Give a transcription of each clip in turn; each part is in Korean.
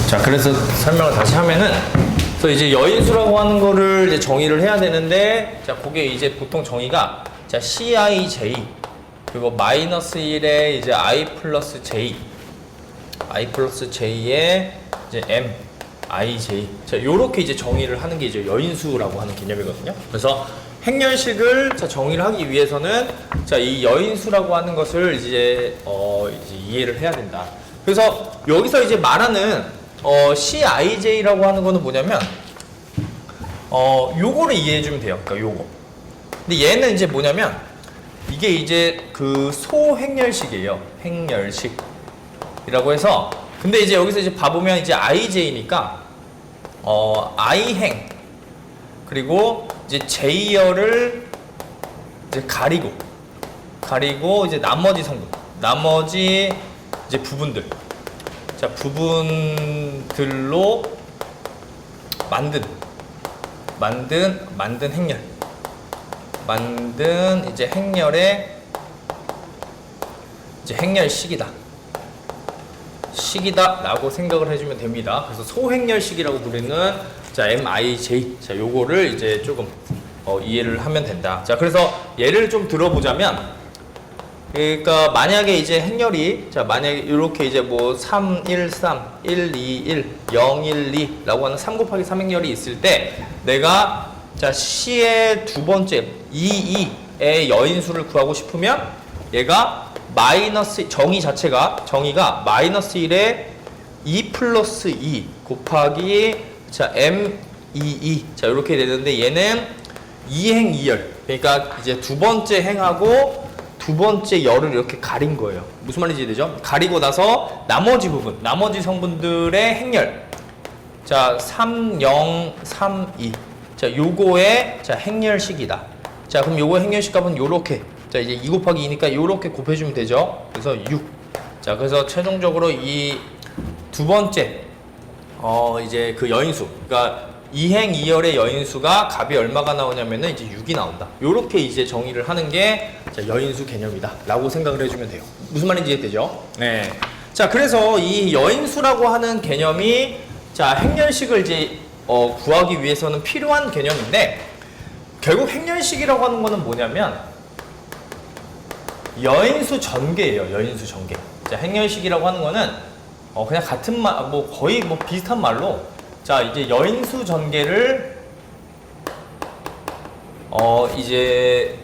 자, 그래서 설명을 다시 하면은, 그래서 이제 여인수라고 하는 거를 이제 정의를 해야 되는데, 자, 그게 이제 보통 정의가, 자, CIJ, 그리고 마이너스 1에 이제 I 플러스 J, I 플러스 J에 이제 M, IJ. 자, 요렇게 이제 정의를 하는 게 이제 여인수라고 하는 개념이거든요. 그래서 행렬식을 자, 정의를 하기 위해서는 자, 이 여인수라고 하는 것을 이제 이해를 해야 된다. 그래서 여기서 이제 말하는 CIJ라고 하는 거는 뭐냐면 요거를 이해해 주면 돼요. 그러니까 요거. 근데 얘는 이제 뭐냐면 이게 이제 그 소행렬식이에요. 행렬식이라고 해서 근데 이제 여기서 이제 봐보면 이제 IJ니까 I행 그리고 이제 J열을 이제 가리고 이제 나머지 성분, 나머지 이제 부분들, 자 부분들로 만든 행렬, 만든 이제 행렬의 이제 행렬식이다라고 생각을 해주면 됩니다. 그래서 소행렬식이라고 부르는 자 MIJ, 자 요거를 이제 조금 이해를 하면 된다. 자 그래서 예를 좀 들어보자면, 그러니까 만약에 이제 행렬이 자 만약에 이렇게 이제 뭐 3, 1, 3, 1, 2, 1, 0, 1, 2라고 하는 3 곱하기 3 행렬이 있을 때 내가 자 C의 두 번째 2, 2의 여인수를 구하고 싶으면 얘가 마이너스 정의가 마이너스 1에 2 플러스 2 곱하기 자 M 2 자 이렇게 되는데 얘는 2행 2열, 그러니까 이제 두 번째 행하고 두 번째 열을 이렇게 가린 거예요. 무슨 말인지 되죠? 가리고 나서 나머지 부분, 나머지 성분들의 행렬 자 3, 0, 3, 2 자 요거의 자 행렬식이다. 자 그럼 요거 행렬식 값은 요렇게 자 이제 2 곱하기 2니까 요렇게 곱해주면 되죠. 그래서 6. 자 그래서 최종적으로 이 두 번째 이제 그 여인수, 그러니까 2행 2열의 여인수가 값이 얼마가 나오냐면은 이제 6이 나온다. 요렇게 이제 정의를 하는 게 자 여인수 개념이다 라고 생각을 해주면 돼요. 무슨 말인지 이해되죠? 네. 자 그래서 이 여인수라고 하는 개념이 자 행렬식을 이제 구하기 위해서는 필요한 개념인데, 결국 행렬식이라고 하는 거는 뭐냐면 여인수 전개예요. 여인수 전개. 자 행렬식이라고 하는 거는 그냥 같은 말, 뭐 거의 뭐 비슷한 말로 자 이제 여인수 전개를 이제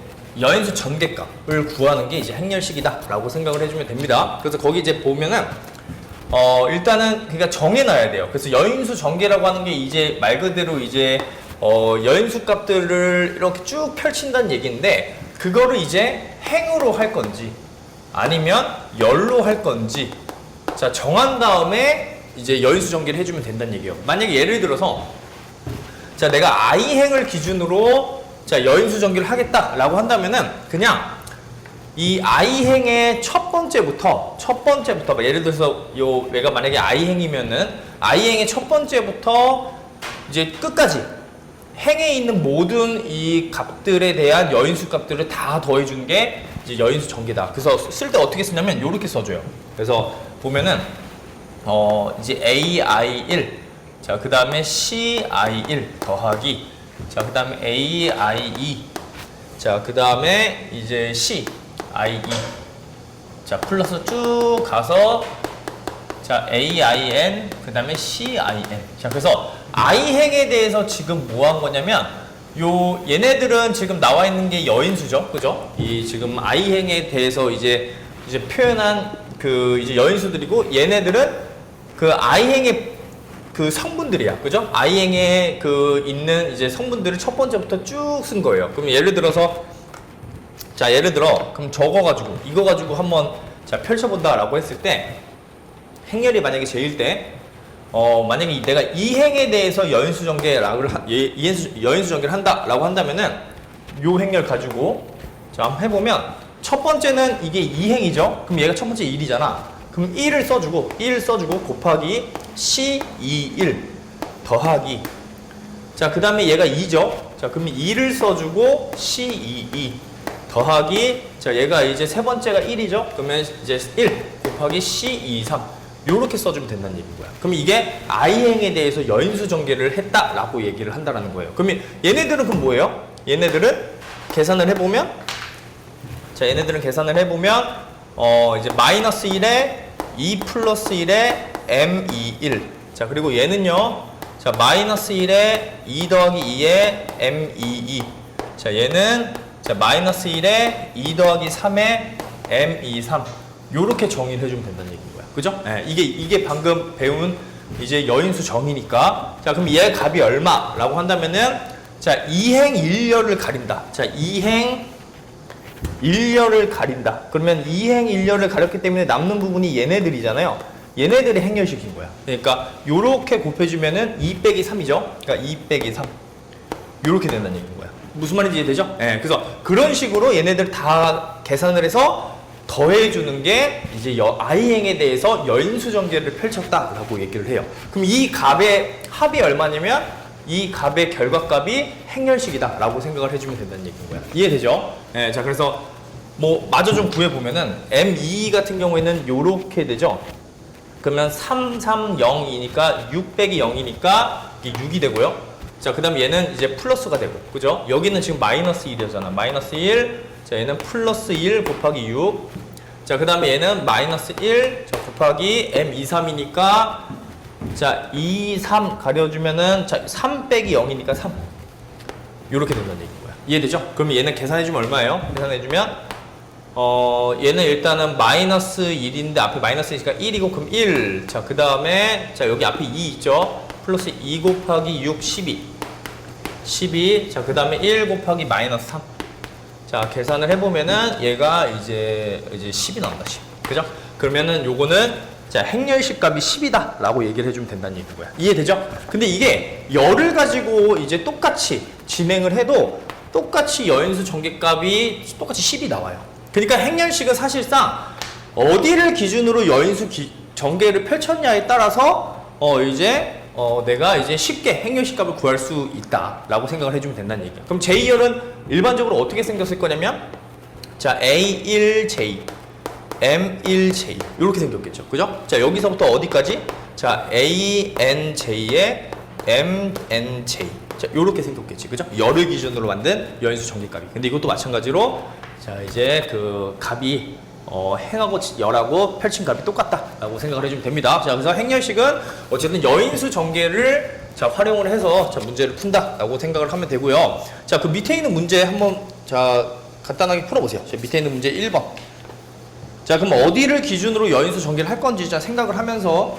여인수 전개값을 구하는 게 이제 행렬식이다라고 생각을 해주면 됩니다. 그래서 거기 이제 보면은 일단은 그러니까 정해놔야 돼요. 그래서 여인수 전개라고 하는 게 이제 말 그대로 이제 여인수 값들을 이렇게 쭉 펼친다는 얘기인데, 그거를 이제 행으로 할 건지 아니면 열로 할 건지 자 정한 다음에 이제 여인수 전개를 해주면 된다는 얘기예요. 만약에 예를 들어서 자 내가 I행을 기준으로 자 여인수 전개를 하겠다라고 한다면은 그냥 이 I행의 첫 번째부터 예를 들어서 요 내가 만약에 I행이면은 I행의 첫 번째부터 이제 끝까지 행에 있는 모든 이 값들에 대한 여인수 값들을 다 더해준 게 이제 여인수 전개다. 그래서 쓸 때 어떻게 쓰냐면 요렇게 써줘요. 그래서 보면은 이제 AI1 자 그 다음에 CI1 더하기 자 그 다음에 AI2 자 그 다음에 이제 CI2 자 플러스 쭉 가서 자 AIN 그 다음에 CIN 자 그래서 I행에 대해서 지금 뭐 한 거냐면 요 얘네들은 지금 나와 있는 게 여인수죠, 그죠? 이 지금 I행에 대해서 이제 표현한 그 이제 여인수들이고, 얘네들은 그 I행의 그 성분들이야, 그죠? I행에 그 있는 이제 성분들을 첫 번째부터 쭉 쓴 거예요. 그럼 예를 들어서 자 예를 들어 그럼 저거 가지고 이거 가지고 한번 자 펼쳐본다라고 했을 때 행렬이 만약에 제일 때 만약에 내가 이 행에 대해서 여인수 전개를 한다라고 한다면은 요 행렬 가지고 자 한번 해보면 첫 번째는 이게 2행이죠. 그럼 얘가 첫 번째 1이잖아. 그럼 1을 써주고 곱하기 C21 더하기 자 그 다음에 얘가 2죠. 자 그러면 2를 써주고 C22 더하기 자 얘가 이제 세 번째가 1이죠. 그러면 이제 1 곱하기 C23 요렇게 써주면 된다는 얘기인 거야. 그럼 이게 i행에 대해서 여인수 전개를 했다라고 얘기를 한다라는 거예요. 그러면 얘네들은 그럼 뭐예요? 얘네들은 계산을 해보면, 자, 얘네들은 계산을 해보면, 이제 마이너스 1에 2 플러스 1에 m21. 자, 그리고 얘는요, 자, 마이너스 1에 2 더하기 2에 m22. 자, 얘는, 자, 마이너스 1에 2 더하기 3에 m23. 요렇게 정의를 해주면 된다는 얘기인 거야. 그죠? 네, 이게 방금 배운 이제 여인수 정의니까. 자, 그럼 얘 값이 얼마라고 한다면은, 자, 2행 1렬을 가린다. 자, 2행 1렬을 가린다. 그러면 2행 1렬을 가렸기 때문에 남는 부분이 얘네들이잖아요. 얘네들이 행렬식인 거야. 그러니까 요렇게 곱해주면은 2 빼기 3이죠. 그러니까 2 빼기 3. 요렇게 된다는 얘기인 거야. 무슨 말인지 이해되죠? 네, 그래서 그런 식으로 얘네들 다 계산을 해서 더해주는 게 이제 i행에 대해서 여인수 전개를 펼쳤다라고 얘기를 해요. 그럼 이 값의 합이 얼마냐면 이 값의 결과값이 행렬식이다라고 생각을 해주면 된다는 얘기인 거야. 이해되죠? 네, 자, 그래서 뭐 마저 좀 구해보면은 M2 같은 경우에는 요렇게 되죠. 그러면 3, 3, 0이니까 6 빼기 0이니까 이게 6이 되고요. 자, 그 다음에 얘는 이제 플러스가 되고, 그죠? 여기는 지금 마이너스 1이잖아. 마이너스 1. 자, 얘는 플러스 1 곱하기 6. 자, 그 다음에 얘는 마이너스 1 자, 곱하기 M23이니까 자, 2, 3 가려주면은 자, 3 빼기 0이니까 3. 요렇게 된다는 얘기인 거야. 이해되죠? 그러면 얘는 계산해주면 얼마예요? 계산해주면 얘는 일단은 마이너스 1인데 앞에 마이너스 있으니까 1이고 그럼 1. 자, 그 다음에 자, 여기 앞에 2 있죠? 플러스 2 곱하기 6, 12. 12. 자, 그 다음에 1 곱하기 마이너스 3. 자, 계산을 해보면은 얘가 이제 10이 나온다, 10. 그죠? 그러면은 요거는 자, 행렬식 값이 10이다 라고 얘기를 해주면 된다는 얘기인 거야. 이해되죠? 근데 이게 열을 가지고 이제 똑같이 진행을 해도 똑같이 여인수 전개값이 똑같이 10이 나와요. 그러니까 행렬식은 사실상 어디를 기준으로 여인수 전개를 펼쳤냐에 따라서 내가 이제 쉽게 행렬식 값을 구할 수 있다라고 생각을 해주면 된다는 얘기야. 그럼 J열은 일반적으로 어떻게 생겼을 거냐면 자, A1J, M1J 이렇게 생겼겠죠. 그죠? 자, 여기서부터 어디까지? 자, ANJ에 MNJ 자, 요렇게 생겼겠지. 그죠? 열을 기준으로 만든 여인수 전개값이. 근데 이것도 마찬가지로 자, 이제 그 값이 행하고 열하고 펼친 값이 똑같다라고 생각을 해주면 됩니다. 자, 그래서 행렬식은 어쨌든 여인수 전개를 자, 활용을 해서 자, 문제를 푼다라고 생각을 하면 되고요. 자, 그 밑에 있는 문제 한번 자, 간단하게 풀어보세요. 자, 밑에 있는 문제 1번. 자, 그럼 어디를 기준으로 여인수 전개를 할 건지 자, 생각을 하면서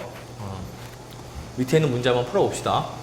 밑에 있는 문제 한번 풀어봅시다.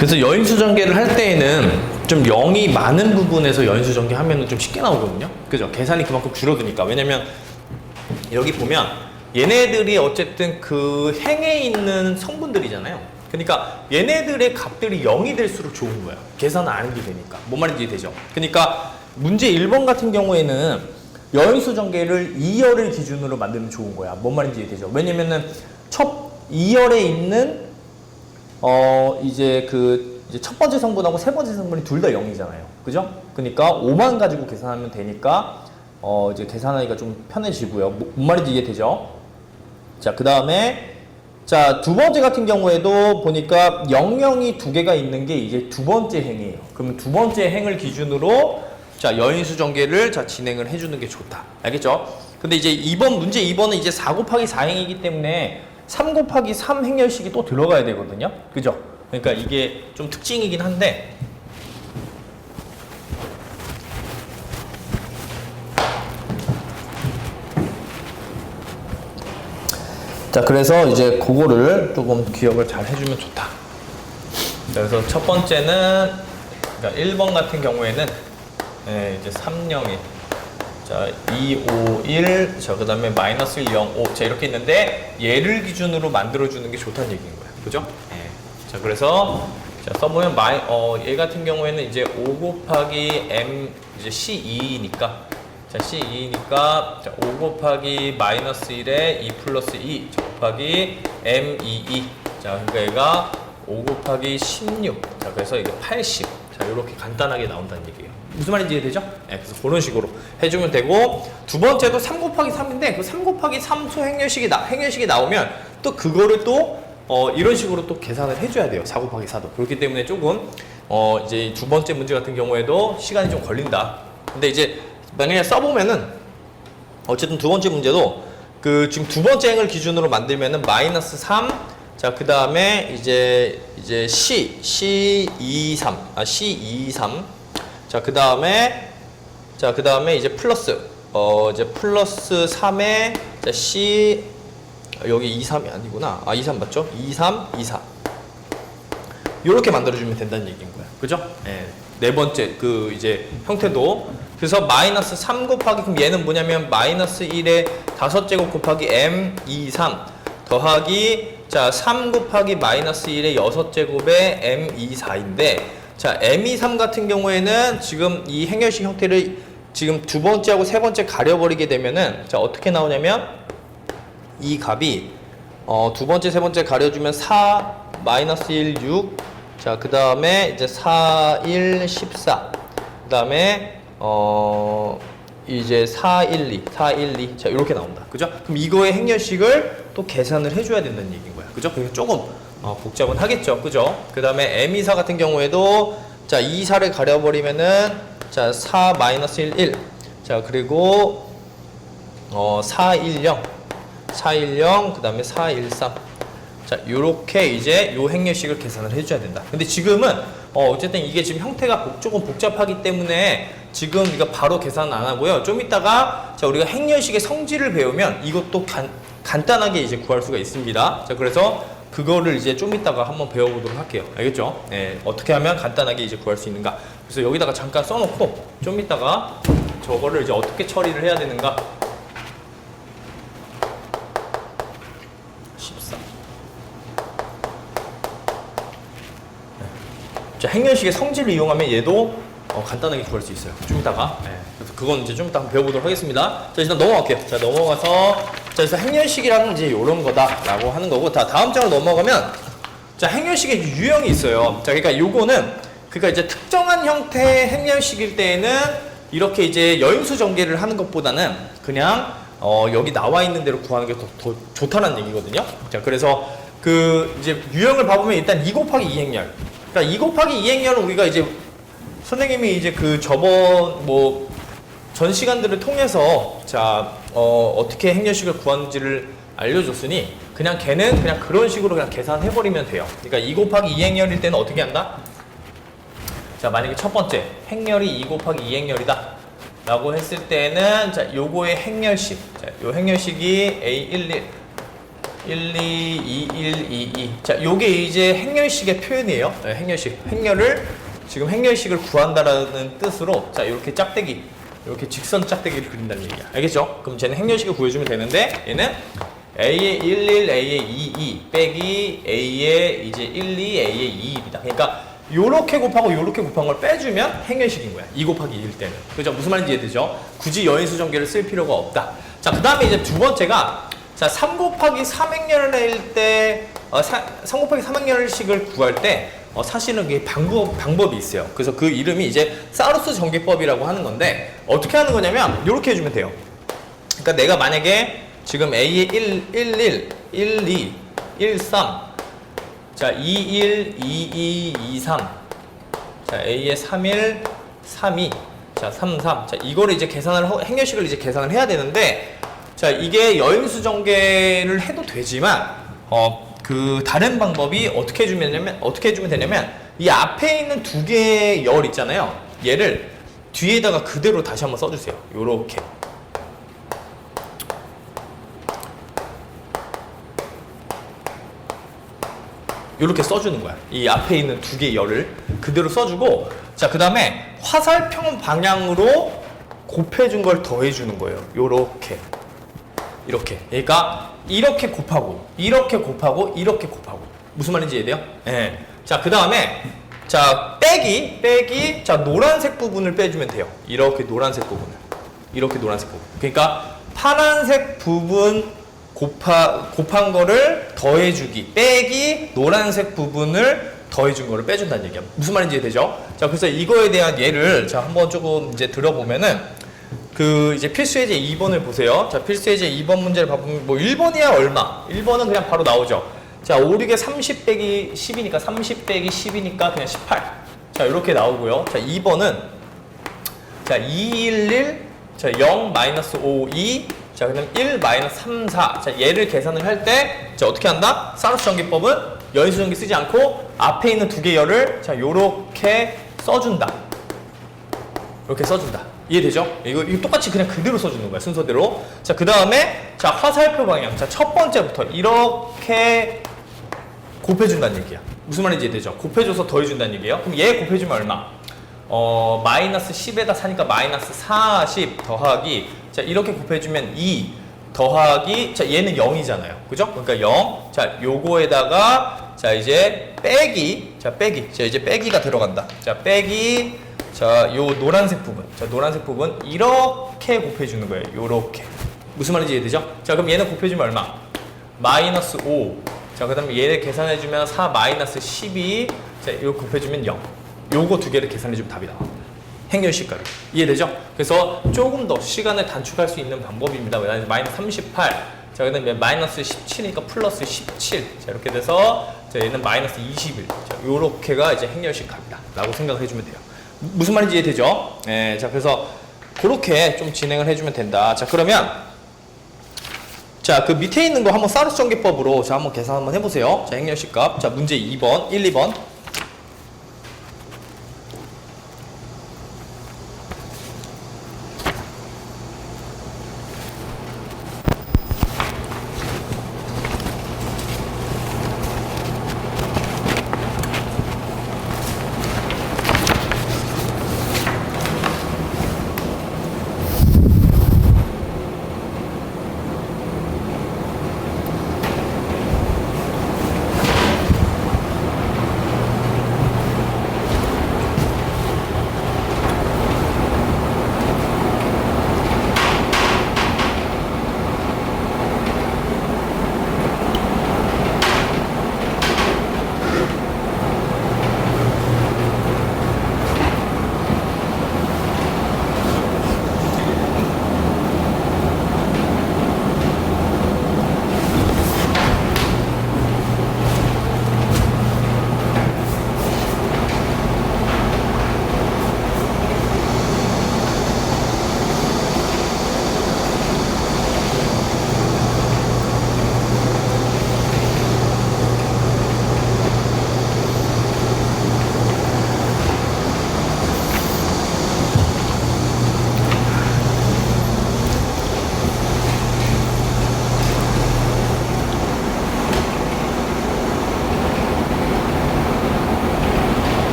그래서 여인수 전개를 할 때에는 좀 0이 많은 부분에서 여인수 전개 하면은 좀 쉽게 나오거든요. 그죠? 계산이 그만큼 줄어드니까. 왜냐면 여기 보면 얘네들이 어쨌든 그 행에 있는 성분들이잖아요. 그러니까 얘네들의 값들이 0이 될수록 좋은 거예요. 계산 안 해도 되니까. 뭔 말인지 되죠? 그러니까 문제 1번 같은 경우에는 여인수 전개를 2열을 기준으로 만들면 좋은 거야. 뭔 말인지 되죠? 왜냐면은 첫 2열에 있는 이제 첫 번째 성분하고 세 번째 성분이 둘 다 0이잖아요. 그죠? 그러니까 5만 가지고 계산하면 되니까 이제 계산하기가 좀 편해지고요. 뭔 말인지 이해되죠? 자, 그 다음에 자, 두 번째 같은 경우에도 보니까 00이 두 개가 있는 게 이제 두 번째 행이에요. 그러면 두 번째 행을 기준으로 자, 여인수 전개를 자, 진행을 해주는 게 좋다. 알겠죠? 근데 이제 문제 2번은 이제 4 곱하기 4행이기 때문에 3 곱하기 3 행렬식이 또 들어가야 되거든요. 그죠? 그러니까 이게 좀 특징이긴 한데 자, 그래서 이제 그거를 조금 기억을 잘 해주면 좋다. 자, 그래서 첫 번째는 그러니까 1번 같은 경우에는 이제 301 자, 2, 5, 1 자, 그 다음에 마이너스 1, 0, 5 자, 이렇게 있는데 얘를 기준으로 만들어주는 게 좋다는 얘기인 거예요. 그죠? 자, 그래서 자, 써보면 얘 같은 경우에는 이제 5 곱하기 m 이제 C2니까 자, C2니까 자, 5 곱하기 마이너스 1에 2 플러스 2 자, 곱하기 M22 자, 그러니까 얘가 5 곱하기 16 자, 그래서 이게 80 자, 이렇게 간단하게 나온다는 얘기예요. 무슨 말인지 이해되죠? 그래서 그런 식으로 해주면 되고 두 번째도 3 곱하기 3인데 그 3 곱하기 3소 행렬식이 나오면 또 그거를 또 이런 식으로 또 계산을 해줘야 돼요. 4 곱하기 4도. 그렇기 때문에 조금 이제 두 번째 문제 같은 경우에도 시간이 좀 걸린다. 근데 이제 만약에 써보면은 어쨌든 두 번째 문제도 그 지금 두 번째 행을 기준으로 만들면은 마이너스 3 자, 그 다음에 이제 C23 자, 그 다음에 이제 플러스 이제 플러스 3에 자, C 여기 23이 아니구나. 23 맞죠? 23, 24 이렇게 만들어주면 된다는 얘기인 거야. 그죠? 네 번째 그 이제 형태도 그래서 마이너스 3 곱하기 그럼 얘는 뭐냐면 마이너스 1에 5제곱 곱하기 M23 더하기 자 3 곱하기 마이너스 1에 6제곱에 M24인데 자 M23 같은 경우에는 지금 이 행렬식 형태를 지금 두 번째하고 세 번째 가려버리게 되면은 자 어떻게 나오냐면 이 값이 두 번째 세 번째 가려주면 4 마이너스 1 6 자 그 다음에 이제 4 1 14 그 다음에 이제 4 1 2 자 이렇게 나온다. 그죠? 그럼 이거의 행렬식을 또 계산을 해줘야 된다는 얘기인 거야. 그죠? 그래서 조금 복잡은 하겠죠. 그죠? 그 다음에 M24 같은 경우에도 자 24를 가려버리면은 자 4 마이너스 1 1 자 그리고 410 그 다음에 413 자 요렇게 이제 요 행렬식을 계산을 해줘야 된다. 근데 지금은 어쨌든 이게 지금 형태가 조금 복잡하기 때문에 지금 이거 바로 계산 안 하고요. 좀 이따가 자 우리가 행렬식의 성질을 배우면 이것도 간단하게 이제 구할 수가 있습니다. 자 그래서 그거를 이제 좀 이따가 한번 배워보도록 할게요. 알겠죠? 어떻게 하면 간단하게 이제 구할 수 있는가. 그래서 여기다가 잠깐 써놓고 좀 이따가 저거를 이제 어떻게 처리를 해야 되는가. 14. 자, 행렬식의 성질을 이용하면 얘도 간단하게 구할 수 있어요. 좀 이따가. 그래서 그건 이제 좀 이따 한번 배워보도록 하겠습니다. 자, 일단 넘어갈게요. 자, 넘어가서 자, 그래서 행렬식이라는 이제 이런 거다라고 하는 거고, 다음 장으로 넘어가면 자, 행렬식의 유형이 있어요. 자, 그러니까 요거는 그러니까 이제 특정한 형태의 행렬식일 때에는 이렇게 이제 여인수 전개를 하는 것보다는 그냥 여기 나와 있는 대로 구하는 게 더 좋다는 얘기거든요. 자, 그래서 그 이제 유형을 봐보면 일단 2 곱하기 2 행렬. 그러니까 2 곱하기 2 행렬은 우리가 이제 선생님이 이제 그 저번 전 시간들을 통해서 자 어떻게 행렬식을 구하는지를 알려줬으니 그냥 걔는 그냥 그런 식으로 그냥 계산해버리면 돼요. 그러니까 2 곱하기 2 행렬일 때는 어떻게 한다? 자 만약에 첫 번째 행렬이 2 곱하기 2 행렬이다 라고 했을 때는 자 요거의 행렬식 자 요 행렬식이 A11 1, 2, 2, 1, 2, 2. 자, 요게 이제 행렬식의 표현이에요. 네, 행렬식. 행렬을, 지금 행렬식을 구한다라는 뜻으로, 자, 이렇게 짝대기, 이렇게 직선 짝대기를 그린다는 얘기야. 알겠죠? 그럼 쟤는 행렬식을 구해주면 되는데, 얘는 A의 1, 1, A의 2, 2, 빼기 A의 이제 1, 2, A의 2, 2입니다. 그러니까, 요렇게 곱하고 요렇게 곱한 걸 빼주면 행렬식인 거야. 2 곱하기 1 때는. 그죠? 무슨 말인지 이해되죠? 굳이 여인수 전개를 쓸 필요가 없다. 자, 그 다음에 이제 두 번째가, 자, 3 곱하기 3행렬일 때, 3 곱하기 3행렬식을 구할 때, 사실은 그게 방법이 있어요. 그래서 그 이름이 이제 사루스 전개법이라고 하는 건데, 어떻게 하는 거냐면, 요렇게 해주면 돼요. 그러니까 내가 만약에 지금 A의 1, 1, 1, 1, 2, 1, 3, 자, 2, 1, 2, 2, 2, 3, 자, A의 3, 1, 3, 2, 자, 3, 3. 자, 이거를 이제 행렬식을 이제 계산을 해야 되는데, 자, 이게 여인수 전개를 해도 되지만, 그 다른 방법이 어떻게 해주면 되냐면, 이 앞에 있는 두 개의 열 있잖아요. 얘를 뒤에다가 그대로 다시 한번 써주세요. 요렇게. 요렇게 써주는 거야. 이 앞에 있는 두 개의 열을 그대로 써주고, 자, 그 다음에 화살표 방향으로 곱해준 걸 더해주는 거예요. 요렇게. 이렇게. 그러니까 이렇게 곱하고 이렇게 곱하고 이렇게 곱하고. 무슨 말인지 이해돼요? 예. 자, 그 다음에 자, 빼기 자, 노란색 부분을 빼주면 돼요. 이렇게 노란색 부분을. 이렇게 노란색 부분. 그러니까 파란색 부분 곱한 거를 더해주기 빼기 노란색 부분을 더해준 거를 빼준다는 얘기야. 무슨 말인지 이해되죠? 자, 그래서 이거에 대한 예를 자, 한번 조금 이제 들어보면은 그 이제 필수예제 2번을 보세요. 자, 필수예제 2번 문제를 봐보면 뭐 1번이야 얼마? 1번은 그냥 바로 나오죠. 자, 5, 6에 30 빼기 10이니까 30 빼기 10이니까 그냥 18. 자, 이렇게 나오고요. 자, 2번은 자, 2, 1, 1, 자, 0, 마이너스 5, 2, 자, 그다음 1, 마이너스 3, 4. 자, 얘를 계산을 할 때 자, 어떻게 한다? 사루스 전개법은 여인수 전개 쓰지 않고 앞에 있는 두 개의 열을 자, 요렇게 써준다. 이렇게 써준다. 이해되죠? 이거 똑같이 그냥 그대로 써주는 거야, 순서대로. 자, 그 다음에, 자, 화살표 방향. 자, 첫 번째부터 이렇게 곱해준다는 얘기야. 무슨 말인지 이해되죠? 곱해줘서 더해준다는 얘기예요. 그럼 얘 곱해주면 얼마? 마이너스 10에다 사니까 마이너스 40 더하기. 자, 이렇게 곱해주면 2 더하기. 자, 얘는 0이잖아요. 그죠? 그러니까 0. 자, 요거에다가, 자, 이제 빼기. 자, 빼기. 자, 이제 빼기가 들어간다. 자, 빼기. 자, 요 노란색 부분. 자, 노란색 부분 이렇게 곱해주는 거예요. 요렇게. 무슨 말인지 이해되죠? 자, 그럼 얘는 곱해주면 얼마? 마이너스 5. 자, 그 다음에 얘를 계산해주면 4 마이너스 12. 자, 이거 곱해주면 0. 요거 두 개를 계산해주면 답이 나와. 행렬식가로. 이해되죠? 그래서 조금 더 시간을 단축할 수 있는 방법입니다. 마이너스 38. 자, 그 다음에 마이너스 17이니까 플러스 17. 자, 이렇게 돼서 자, 얘는 마이너스 21. 자, 요렇게가 이제 행렬식 갑니다. 라고 생각을 해주면 돼요. 무슨 말인지 이해되죠? 네, 자, 그래서 그렇게 좀 진행을 해주면 된다. 자, 그러면 자, 그 밑에 있는 거 한번 사루스 전개법으로 자, 한번 계산 한번 해보세요. 자, 행렬식 값. 자, 문제 2번, 1, 2번.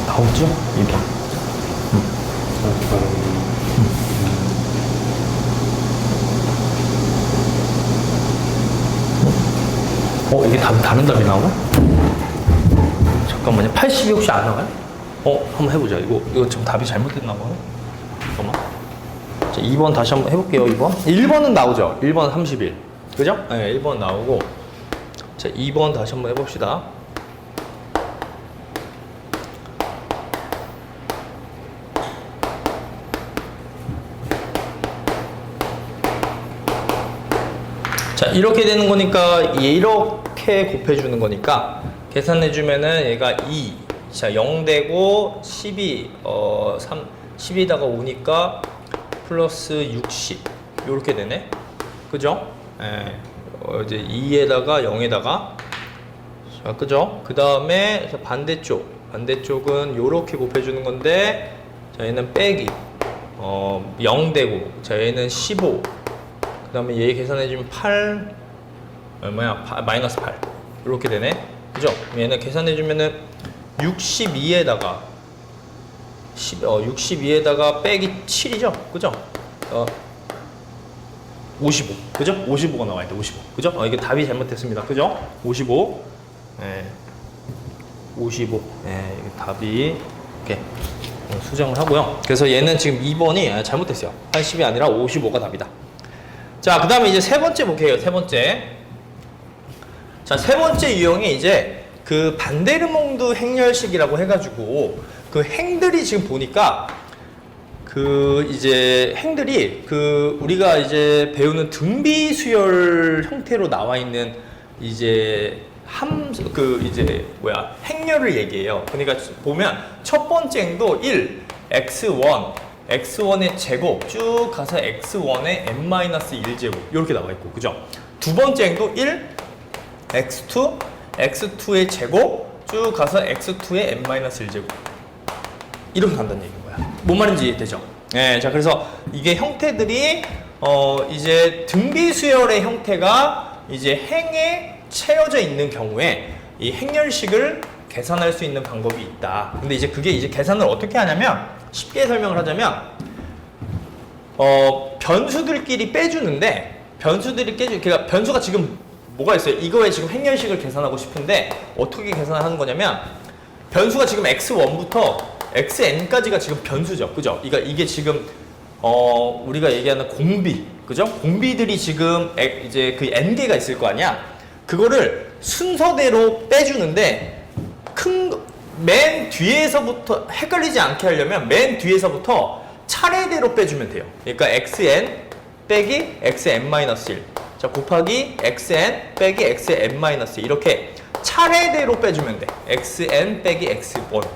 나오죠? 2번. 이게 다른 답이 나오나? 잠깐만요. 80이 혹시 안 나와요? 한번 해보자. 이거 지금 답이 잘못됐나 봐요. 잠깐만. 자, 2번 다시 한번 해볼게요. 2번. 1번은 나오죠? 1번 31. 그죠? 네, 1번 나오고. 자, 2번 다시 한번 해봅시다. 자, 이렇게 되는 거니까 이렇게 곱해주는 거니까 계산해주면은 얘가 2. 자, 0 되고 12, 10에다가 5니까 플러스 60. 요렇게 되네. 그죠? 예. 이제 2에다가 0에다가. 자, 그죠? 그 다음에 반대쪽은 요렇게 곱해주는 건데, 자, 얘는 빼기. 0 되고, 자, 얘는 15. 그 다음에 얘 계산해주면 8, 얼마야? 마이너스 8. 이렇게 되네. 그죠? 얘는 계산해주면은 62에다가 62에다가 빼기 7이죠? 그죠? 55. 그죠? 55가 나와야 돼. 55. 그죠? 이게 답이 잘못됐습니다. 그죠? 55. 예. 55. 예, 이게 답이 이렇게 수정을 하고요. 그래서 얘는 지금 2번이 잘못됐어요. 80이 아니라 55가 답이다. 자, 그 다음에 이제 세 번째 볼게요. 세 번째. 자, 세 번째 유형이 이제 그 반데르몽드 행렬식이라고 해가지고 그 행들이 지금 보니까 그 이제 행들이 그 우리가 이제 배우는 등비 수열 형태로 나와 있는 이제 행렬을 얘기해요. 그러니까 보면 첫 번째 행도 1, x1, x1의 제곱 쭉 가서 x1의 n-1제곱 이렇게 나와 있고, 그죠? 두 번째 행도 1, x2, x2의 제곱 쭉 가서 x2의 n-1제곱 이렇게 간다는 얘기인 거야. 뭔 말인지 이해되죠? 네, 자, 그래서 이게 형태들이 이제 등비수열의 형태가 이제 행에 채워져 있는 경우에 이 행렬식을 계산할 수 있는 방법이 있다. 근데 이제 그게 이제 계산을 어떻게 하냐면 쉽게 설명을 하자면 변수들끼리 빼주는데 그러니까 변수가 지금 뭐가 있어요? 이거에 지금 행렬식을 계산하고 싶은데 어떻게 계산을 하는 거냐면 변수가 지금 x1부터 xn까지가 지금 변수죠. 그죠? 이게 지금 우리가 얘기하는 공비, 그죠? 공비들이 지금 이제 그 n개가 있을 거 아니야? 그거를 순서대로 빼주는데 맨 뒤에서부터 헷갈리지 않게 하려면 맨 뒤에서부터 차례대로 빼주면 돼요. 그러니까 xn 빼기 xn-1 자, 곱하기 xn 빼기 xn-1 이렇게 차례대로 빼주면 돼. xn 빼기 x1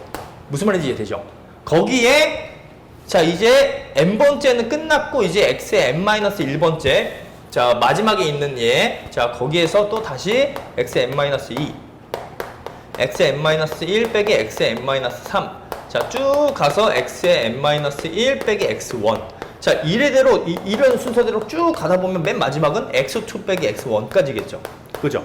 무슨 말인지 이해되죠? 거기에 자, 이제 n번째는 끝났고 이제 xn-1번째 자, 마지막에 있는 얘 자, 거기에서 또 다시 xn-2 xn-1 빼기 xn-3 자, 쭉 가서 xn-1 빼기 x1 자, 이래대로 이런 순서대로 쭉 가다 보면 맨 마지막은 x2 빼기 x1까지겠죠. 그죠?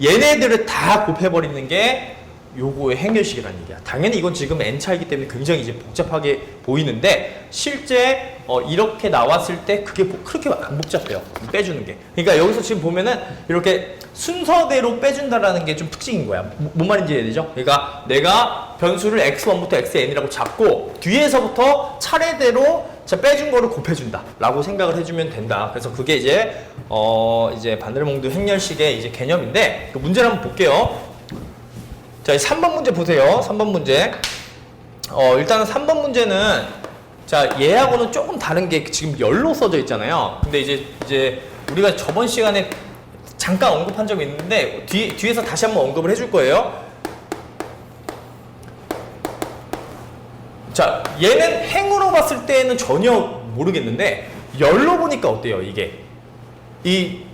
얘네들을 다 곱해버리는 게 요거의 행렬식이라는 얘기야. 당연히 이건 지금 n차이기 때문에 굉장히 이제 복잡하게 보이는데 실제 이렇게 나왔을 때 그게 그렇게 안 복잡해요. 빼주는 게. 그러니까 여기서 지금 보면은 이렇게 순서대로 빼준다라는 게 좀 특징인 거야. 뭔 말인지 이해되죠? 그러니까 내가 변수를 x1부터 xn이라고 잡고 뒤에서부터 차례대로 빼준 거를 곱해준다 라고 생각을 해주면 된다. 그래서 그게 이제 이제 반데르몽드 행렬식의 이제 개념인데 그 문제를 한번 볼게요. 자, 3번 문제 보세요. 3번 문제. 일단은 3번 문제는 자, 얘하고는 조금 다른 게 지금 열로 써져 있잖아요. 근데 이제 우리가 저번 시간에 잠깐 언급한 적이 있는데 뒤에서 다시 한번 언급을 해줄 거예요. 자, 얘는 행으로 봤을 때는 전혀 모르겠는데 열로 보니까 어때요? 이게 이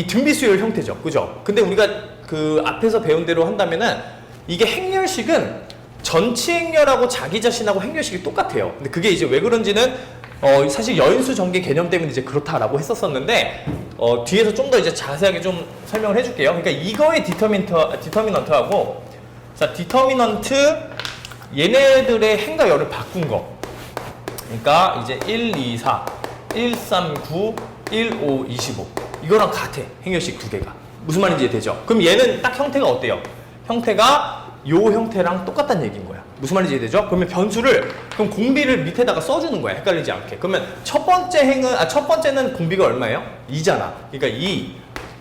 등비수열 형태죠. 그죠? 근데 우리가 그 앞에서 배운 대로 한다면은 이게 행렬식은 전치 행렬하고 자기 자신하고 행렬식이 똑같아요. 근데 그게 이제 왜 그런지는 사실 여인수 전개 개념 때문에 이제 그렇다라고 했었었는데 뒤에서 좀 더 이제 자세하게 좀 설명을 해줄게요. 그러니까 이거의 디터미넌트하고 자, 디터미넌트 얘네들의 행과 열을 바꾼 거. 그러니까 이제 1, 2, 4, 1, 3, 9, 1, 5, 25 이거랑 같아. 행렬식 두 개가. 무슨 말인지 이해되죠? 그럼 얘는 딱 형태가 어때요? 형태가 요 형태랑 똑같다는 얘기인 거야. 무슨 말인지 이해되죠? 그러면 변수를 그럼 공비를 밑에다가 써주는 거야. 헷갈리지 않게. 그러면 첫 번째는 공비가 얼마예요? 2잖아. 그러니까 2.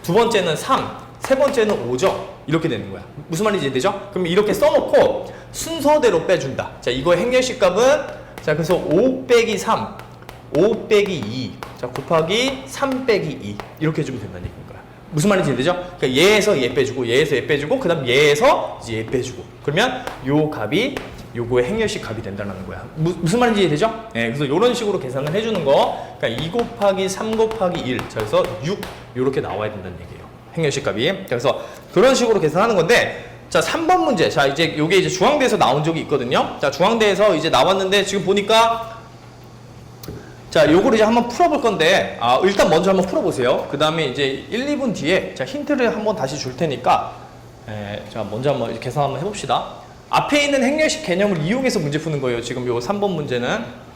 두 번째는 3. 세 번째는 5죠. 이렇게 되는 거야. 무슨 말인지 이해되죠? 그럼 이렇게 써놓고 순서대로 빼준다. 자, 이거의 행렬식 값은 자, 그래서 5 빼기 3, 5 빼기 2, 자, 곱하기 3 빼기 2 이렇게 해주면 된다는 얘기인 거야. 무슨 말인지 이해되죠? 그러니까 얘에서 얘 빼주고 얘에서 얘 빼주고 그 다음 얘에서 이제 얘 빼주고 그러면 요 값이 요거의 행렬식 값이 된다는 거야. 무슨 말인지 이해되죠? 네, 그래서 이런 식으로 계산을 해주는 거. 그러니까 2 곱하기 3 곱하기 1, 자, 그래서 6 요렇게 나와야 된다는 얘기예요. 행렬식 값이. 그래서 그런 식으로 계산하는 건데, 자, 3번 문제. 자, 이제 요게 이제 중앙대에서 나온 적이 있거든요. 자, 중앙대에서 이제 나왔는데 지금 보니까 자, 요거를 이제 한번 풀어볼 건데, 일단 먼저 한번 풀어보세요. 그 다음에 이제 1, 2분 뒤에 자, 힌트를 한번 다시 줄 테니까, 자, 먼저 한번 계산 한번 해봅시다. 앞에 있는 행렬식 개념을 이용해서 문제 푸는 거예요. 지금 요 3번 문제는.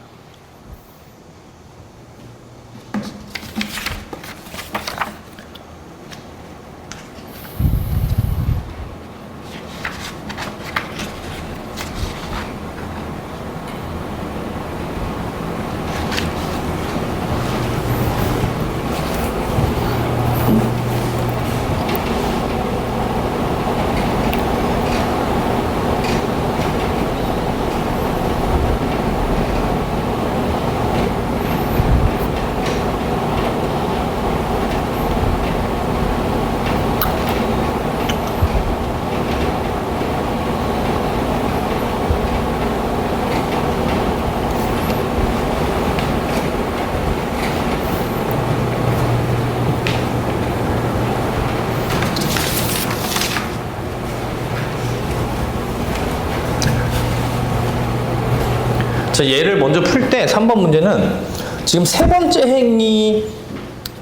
자, 얘를 먼저 풀 때 3번 문제는 지금 세 번째 행이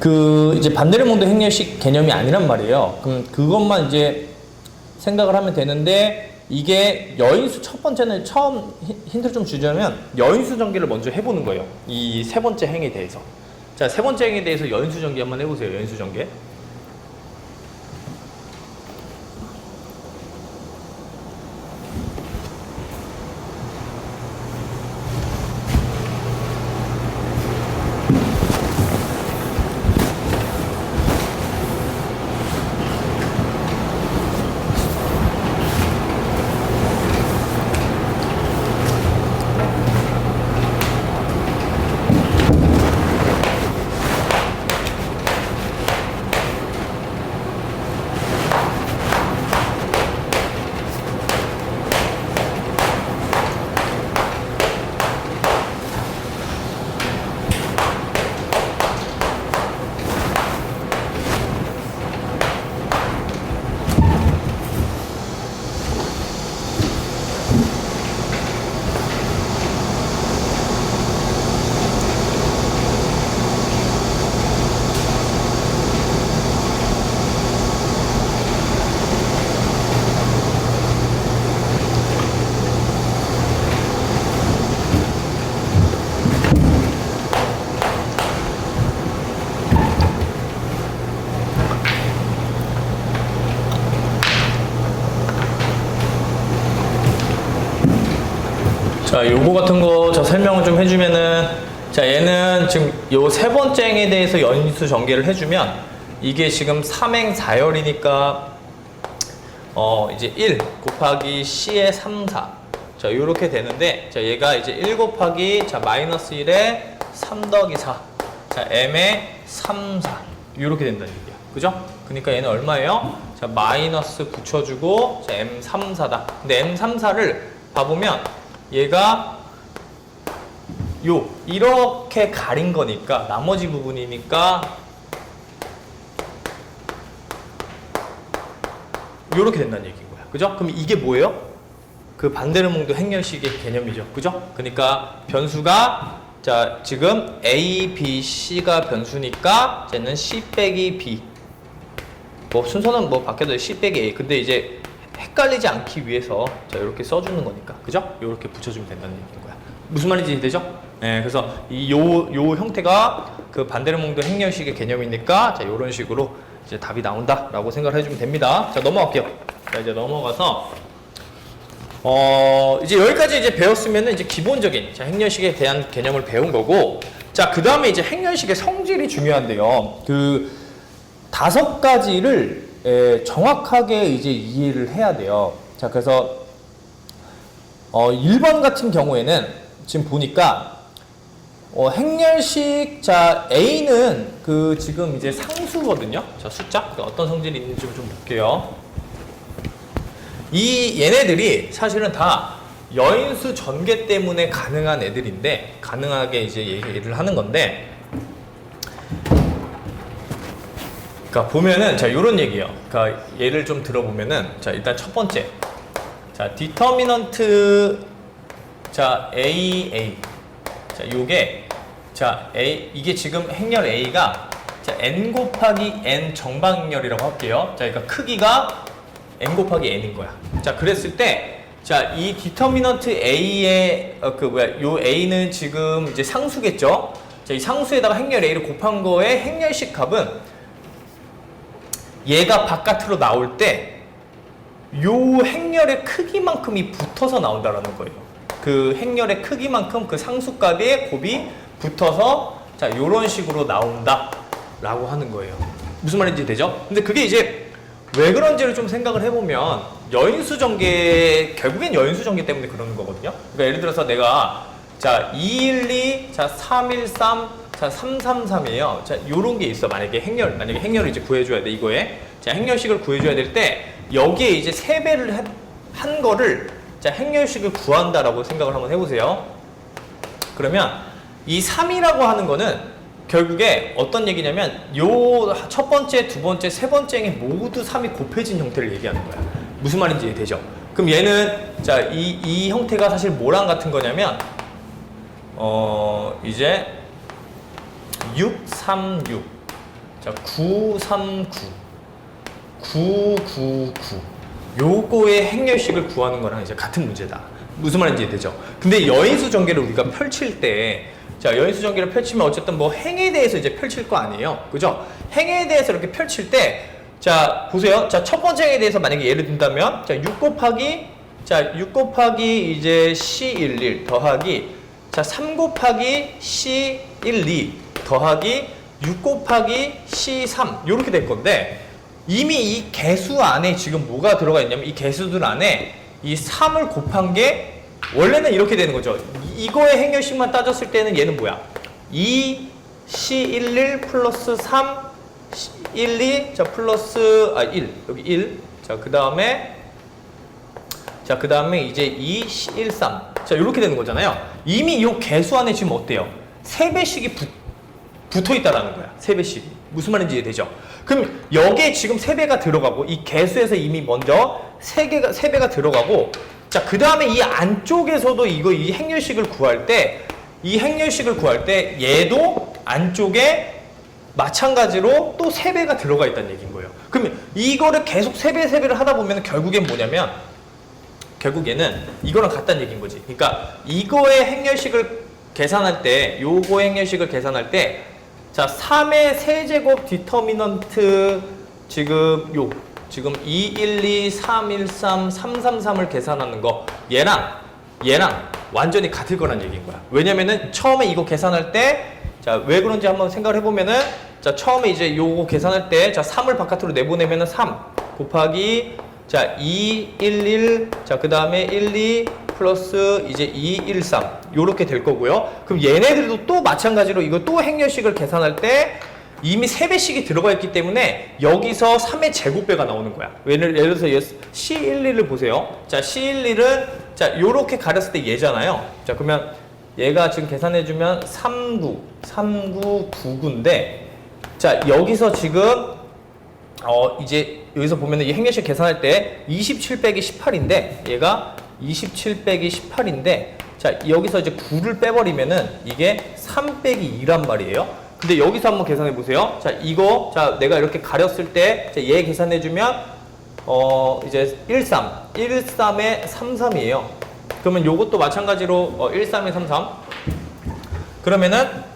그 이제 반대르몽드 행렬식 개념이 아니란 말이에요. 그럼 그것만 이제 생각을 하면 되는데, 이게 여인수 첫 번째는 처음 힌트를 좀 주자면 여인수 전개를 먼저 해보는 거예요. 이 세 번째 행에 대해서. 자, 세 번째 행에 대해서 여인수 전개 한번 해보세요. 여인수 전개. 자, 요거 같은 거 저 설명을 좀 해주면은, 자, 얘는 지금 요 세 번째 행에 대해서 연수 전개를 해주면 이게 지금 3행 4열이니까 이제 1 곱하기 C의 3, 4. 자, 요렇게 되는데, 자, 얘가 이제 1 곱하기 자 마이너스 1에 3 더하기 4. 자, M의 3, 4. 요렇게 된다는 얘기야. 그죠? 그러니까 얘는 얼마예요? 자, 마이너스 붙여주고, 자, M 3, 4다. 근데 M 3, 4를 봐보면 얘가 이렇게 가린 거니까, 나머지 부분이니까 요렇게 된다는 얘기인 거야. 그죠? 그럼 이게 뭐예요? 그 반대르몽드 행렬식의 개념이죠. 그죠? 그러니까 변수가, 자, 지금 A, B, C가 변수니까 쟤는 C 빼기 B. 뭐 순서는 뭐 바뀌어도 C 빼기 A. 근데 이제 헷갈리지 않기 위해서 자 이렇게 써주는 거니까, 그죠? 이렇게 붙여주면 된다는 얘기인 거야. 무슨 말인지 되죠? 네, 그래서 요 형태가 그 반데르몽드 행렬식의 개념이니까 자 이런 식으로 이제 답이 나온다라고 생각을 해주면 됩니다. 자 넘어갈게요. 자 이제 넘어가서 이제 여기까지 이제 배웠으면은 이제 기본적인 자 행렬식에 대한 개념을 배운 거고, 자 그 다음에 이제 행렬식의 성질이 중요한데요. 그 5가지를 정확하게 이제 이해를 해야 돼요. 자 그래서 1번 같은 경우에는 지금 보니까 행렬식 자 A는 그 지금 이제 상수거든요. 자 숫자 그러니까 어떤 성질이 있는지 좀 볼게요. 이 얘네들이 사실은 다 여인수 전개 때문에 가능한 애들인데, 가능하게 이제 얘기를 하는 건데, 그러니까 보면은 자 요런 얘기예요. 그러니까 예를 좀 들어보면은 자 일단 첫 번째 자 디터미넌트 자 AA 자 요게 자 A 이게 지금 행렬 A가 자 n 곱하기 n 정방행렬이라고 할게요. 자 그러니까 크기가 n 곱하기 n인 거야. 자 그랬을 때 자 이 디터미넌트 A의 요 A는 지금 이제 상수겠죠. 자 이 상수에다가 행렬 A를 곱한 거의 행렬식 값은 얘가 바깥으로 나올 때 요 행렬의 크기만큼이 붙어서 나온다라는 거예요. 그 행렬의 크기만큼 그 상수값의 곱이 붙어서 자 요런 식으로 나온다라고 하는 거예요. 무슨 말인지 되죠? 근데 그게 이제 왜 그런지를 좀 생각을 해보면 여인수 전개, 결국엔 여인수 전개 때문에 그러는 거거든요. 그러니까 예를 들어서 내가 자 212, 자 313, 자 333이에요. 자 요런 게 있어. 만약에 행렬을 이제 구해줘야 돼. 이거에 자 행렬식을 구해줘야 될 때 여기에 이제 3배를 한 거를 자 행렬식을 구한다라고 생각을 한번 해보세요. 그러면 이 3이라고 하는 거는 결국에 어떤 얘기냐면 요 첫 번째, 두 번째, 세 번째에 모두 3이 곱해진 형태를 얘기하는 거야. 무슨 말인지 되죠? 그럼 얘는 자 이 형태가 사실 뭐랑 같은 거냐면 이제 636 자 939 999 요거의 행렬식을 구하는 거랑 이제 같은 문제다. 무슨 말인지 되죠? 근데 여인수 전개를 우리가 펼칠 때 자 여인수 전개를 펼치면 어쨌든 뭐 행에 대해서 이제 펼칠 거 아니에요, 그죠? 행에 대해서 이렇게 펼칠 때 자 보세요. 자 첫 번째 행에 대해서 만약에 예를 든다면 자 6 곱하기 이제 C11 더하기 자 3 곱하기 C12 더하기 6 곱하기 C3 요렇게 될 건데, 이미 이 개수 안에 지금 뭐가 들어가 있냐면 이 개수들 안에 이 3을 곱한 게 원래는 이렇게 되는 거죠. 이거의 행렬식만 따졌을 때는 얘는 뭐야? 2 C11 플러스 3 12 자 플러스 1 여기 1 자 그 다음에 이제 2 C13 자 이렇게 되는 거잖아요. 이미 이 개수 안에 지금 어때요? 3배씩이 붙어 있다라는 거야. 3배씩이. 무슨 말인지 이해되죠? 그럼 여기에 지금 3배가 들어가고 이 개수에서 이미 먼저 3배가 들어가고 자 그 다음에 이 안쪽에서도 이 행렬식을 구할 때 얘도 안쪽에 마찬가지로 또 3배가 들어가 있다는 얘기인 거예요. 그러면 이거를 계속 3배를 하다 보면 결국엔 뭐냐면 결국에는 이거랑 같다는 얘기인 거지. 그러니까 이거의 행렬식을 계산할 때 요거의 행렬식을 계산할 때 자 3의 세제곱 디터미넌트 지금 212, 313, 333을 계산하는 거 얘랑 완전히 같을 거란 얘기인 거야. 왜냐면은 처음에 이거 계산할 때 자 왜 그런지 한번 생각을 해보면은 자 처음에 이제 요거 계산할 때 자 3을 바깥으로 내보내면은 3 곱하기 자 211 자 그 다음에 12 플러스 이제 213 요렇게 될 거고요. 그럼 얘네들도 또 마찬가지로 이거 또 행렬식을 계산할 때 이미 3배씩이 들어가 있기 때문에 여기서 3의 제곱배가 나오는 거야. 예를 들어서 C11을 보세요. 자 C11은 자 요렇게 가렸을 때 얘잖아요. 자 그러면 얘가 지금 계산해주면 3999인데 자 여기서 지금 이제 여기서 보면은 이 행렬식 계산할 때 27 빼기 18인데 얘가 27 빼기 18인데 자 여기서 이제 9를 빼버리면은 이게 3 빼기 2란 말이에요. 근데 여기서 한번 계산해 보세요. 자 이거 자 내가 이렇게 가렸을 때 얘 계산해 주면 이제 13에 33이에요. 그러면 요것도 마찬가지로 13에 33. 그러면은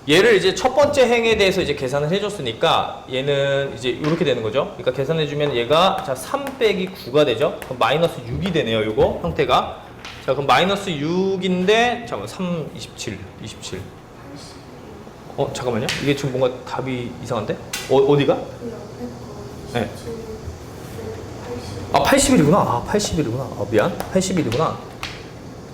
얘를 이제 첫 번째 행에 대해서 이제 계산을 해줬으니까 얘는 이제 이렇게 되는 거죠. 그러니까 계산해주면 얘가 자 3 빼기 9가 되죠. 그럼 마이너스 6이 되네요. 요거 형태가. 자 그럼 마이너스 6인데 잠깐만 3, 27. 잠깐만요. 이게 지금 뭔가 답이 이상한데? 어디가? 네. 80일이구나. 80일이구나. 미안. 80일이구나.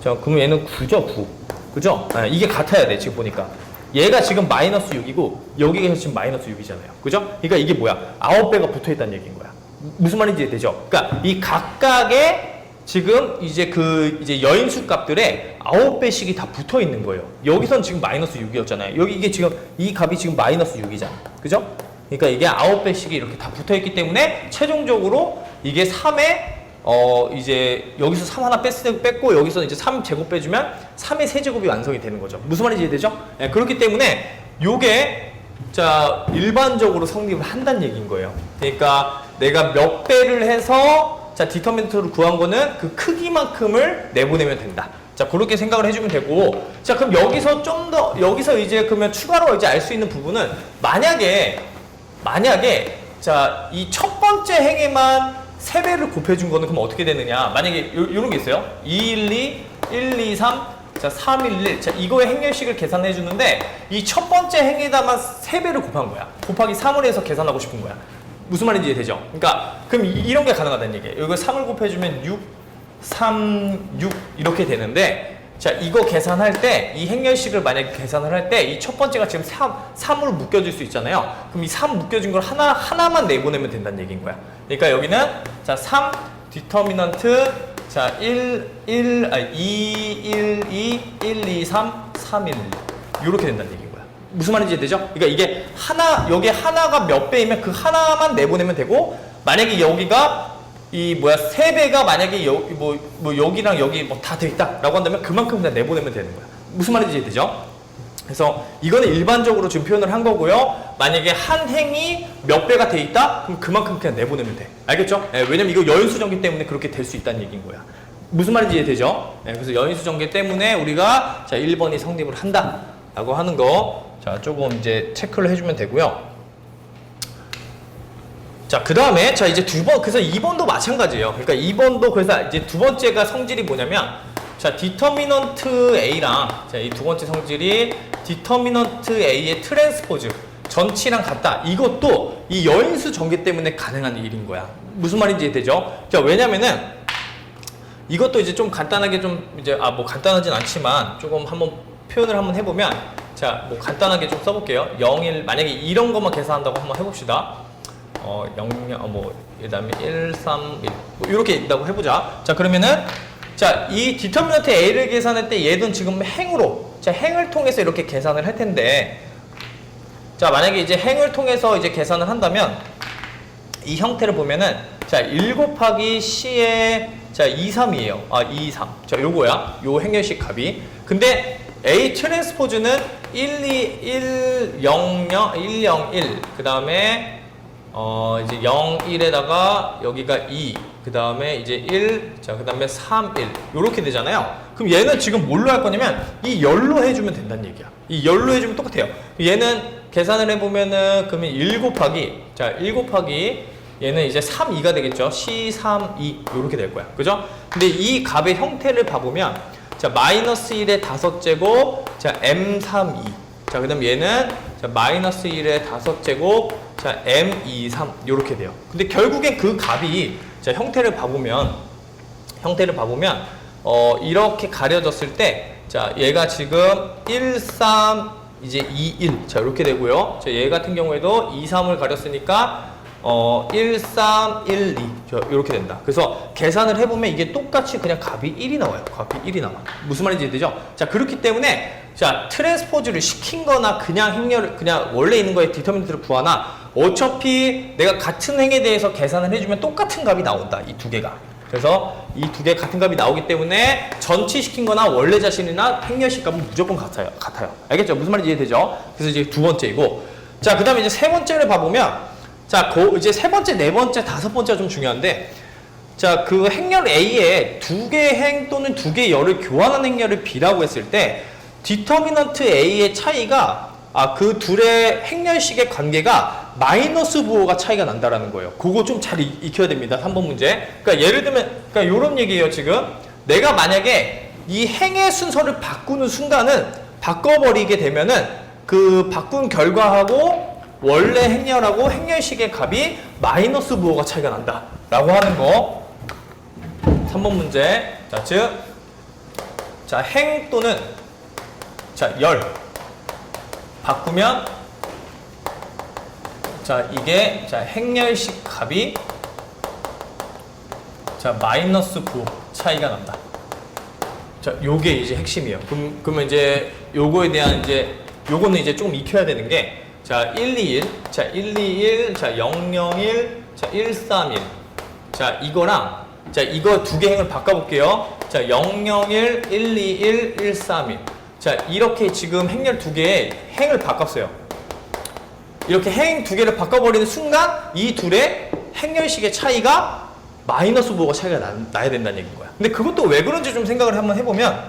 자, 그럼 얘는 9죠, 9. 그죠? 네, 이게 같아야 돼, 지금 보니까. 얘가 지금 마이너스 6이고, 여기가 지금 마이너스 6이잖아요. 그죠? 그러니까 이게 뭐야? 9배가 붙어 있다는 얘기인 거야. 무슨 말인지 이해되죠? 그러니까 이 각각의 지금 이제 이제 여인수 값들에 9배씩이 다 붙어 있는 거예요. 여기선 지금 마이너스 6이었잖아요. 여기 이게 지금, 이 값이 지금 마이너스 6이잖아. 그죠? 그러니까 이게 9배씩이 이렇게 다 붙어 있기 때문에 최종적으로 이게 3에 이제 여기서 3 하나 뺐고 여기서 이제 3 제곱 빼주면 3의 세제곱이 완성이 되는 거죠. 무슨 말인지 이해되죠? 네, 그렇기 때문에 요게 자 일반적으로 성립을 한다는 얘기인 거예요. 그러니까 내가 몇 배를 해서 자 디터미넌트를 구한 거는 그 크기만큼을 내보내면 된다. 자 그렇게 생각을 해주면 되고, 자 그럼 여기서 좀 더 여기서 이제 그러면 추가로 이제 알 수 있는 부분은 만약에 자 이 첫 번째 행에만 3배를 곱해준 거는 그럼 어떻게 되느냐? 만약에 요런 게 있어요. 212, 123, 자 311. 자 이거의 행렬식을 계산해 주는데 이 첫 번째 행에다만 3배를 곱한 거야. 곱하기 3을 해서 계산하고 싶은 거야. 무슨 말인지 이해되죠? 그러니까 그럼 이런 게 가능하다는 얘기예요. 이거 3을 곱해주면 6, 3, 6 이렇게 되는데, 자 이거 계산할 때 이 행렬식을 만약에 계산을 할 때 이 첫 번째가 지금 3으로 묶여질 수 있잖아요. 그럼 이 3 묶여진 걸 하나만 내보내면 된다는 얘기인 거야. 그러니까 여기는 자 3 디터미넌트 자 2, 1, 2, 1, 2, 3, 3, 1 이렇게 된다는 얘기인 거야. 무슨 말인지 되죠? 그러니까 이게 여기 하나가 몇 배이면 그 하나만 내보내면 되고, 만약에 여기가 이 3배가 만약에 여기랑 여기 다 돼 있다라고 한다면 그만큼 그냥 내보내면 되는 거야. 무슨 말인지 되죠? 그래서 이거는 일반적으로 지금 표현을 한 거고요. 만약에 한 행이 몇 배가 돼 있다? 그럼 그만큼 그냥 내보내면 돼. 알겠죠? 네, 왜냐면 이거 여인수 전개 때문에 그렇게 될 수 있다는 얘기인 거야. 무슨 말인지 이해되죠? 네, 그래서 여인수 전개 때문에 우리가 자 1번이 성립을 한다라고 하는 거 자 조금 이제 체크를 해주면 되고요. 자, 그 다음에, 자, 이제 그래서 2번도 마찬가지예요. 그러니까 2번도 그래서 이제 두 번째가 성질이 뭐냐면, 자, 디터미넌트 A랑, 자, 이 두 번째 성질이 디터미넌트 A의 트랜스포즈, 전치랑 같다. 이것도 이 여인수 전개 때문에 가능한 일인 거야. 무슨 말인지 되죠? 자, 왜냐면은, 이것도 이제 좀 간단하게 간단하진 않지만, 조금 한번 표현을 한번 해보면, 자, 간단하게 좀 써볼게요. 0, 1, 만약에 이런 것만 계산한다고 한번 해봅시다. 0, 그 다음에 1, 3, 1. 이렇게 있다고 해보자. 자, 그러면은, 자, 이 디터미넌트 A를 계산할 때 얘는 지금 행으로, 자, 행을 통해서 이렇게 계산을 할 텐데, 자, 만약에 이제 행을 통해서 이제 계산을 한다면, 이 형태를 보면은, 자, 1 곱하기 C의, 자, 2, 3이에요. 2, 3. 자, 요거야. 요 행렬식 값이. 근데 A 트랜스포즈는 1, 2, 1, 0, 0, 1, 0, 1. 그 다음에, 이제 0, 1에다가 여기가 2, 그 다음에 이제 1, 자, 그 다음에 3, 1. 요렇게 되잖아요. 그럼 얘는 지금 뭘로 할 거냐면, 이 열로 해주면 된다는 얘기야. 이 열로 해주면 똑같아요. 얘는 계산을 해보면은, 그러면 1 곱하기, 자, 1 곱하기, 얘는 이제 3, 2가 되겠죠. C, 3, 2. 요렇게 될 거야. 그죠? 근데 이 값의 형태를 봐보면, 자, 마이너스 1의 5제곱, 자, M, 3, 2. 자, 그 다음 얘는, 자, 마이너스 1의 5제곱, 자, M, 2, 3 요렇게 돼요. 근데 결국엔 그 값이 자, 형태를 봐보면 이렇게 가려졌을 때 자, 얘가 지금 1, 3 이제 2, 1 자, 이렇게 되고요. 자, 얘 같은 경우에도 2, 3을 가렸으니까 1, 3, 1, 2 자, 이렇게 된다. 그래서 계산을 해보면 이게 똑같이 그냥 값이 1이 나와요. 값이 1이 나와. 무슨 말인지 되죠? 자, 그렇기 때문에 자, 트랜스포즈를 시킨 거나 그냥 원래 있는 거에 디터미넌트를 구하나 어차피 내가 같은 행에 대해서 계산을 해주면 똑같은 값이 나온다. 이 두 개가. 그래서 이 두 개 같은 값이 나오기 때문에 전치시킨 거나 원래 자신이나 행렬식 값은 무조건 같아요. 알겠죠? 무슨 말인지 이해되죠? 그래서 이제 두 번째이고. 자, 그 다음에 이제 세 번째를 봐보면 자, 이제 세 번째, 네 번째, 다섯 번째가 좀 중요한데, 자, 그 행렬 A에 두 개의 행 또는 두 개의 열을 교환하는 행렬을 B라고 했을 때, 디터미넌트 A의 차이가, 그 둘의 행렬식의 관계가 마이너스 부호가 차이가 난다라는 거예요. 그거 좀 잘 익혀야 됩니다. 3번 문제. 그러니까 예를 들면, 그러니까 요런 얘기예요, 지금. 내가 만약에 이 행의 순서를 바꾸는 순간은, 바꿔버리게 되면은, 그 바꾼 결과하고 원래 행렬하고 행렬식의 값이 마이너스 부호가 차이가 난다. 라고 하는 거. 3번 문제. 자, 즉, 자, 행 또는, 자, 열. 바꾸면, 자, 이게, 자, 행렬식 값이, 자, 마이너스 부호 차이가 난다. 자, 요게 이제 핵심이에요. 그러면 이제, 요거에 대한 이제, 요거는 이제 좀 익혀야 되는 게, 자, 121, 자, 121, 자, 001, 자, 131. 자, 이거랑, 자, 이거 두 개 행을 바꿔볼게요. 자, 001, 121, 131. 자, 이렇게 지금 행렬 두 개의 행을 바꿨어요. 이렇게 행 두 개를 바꿔버리는 순간 이 둘의 행렬식의 차이가 마이너스 부호가 차이가 나야 된다는 얘기인 거야. 근데 그것도 왜 그런지 좀 생각을 한번 해보면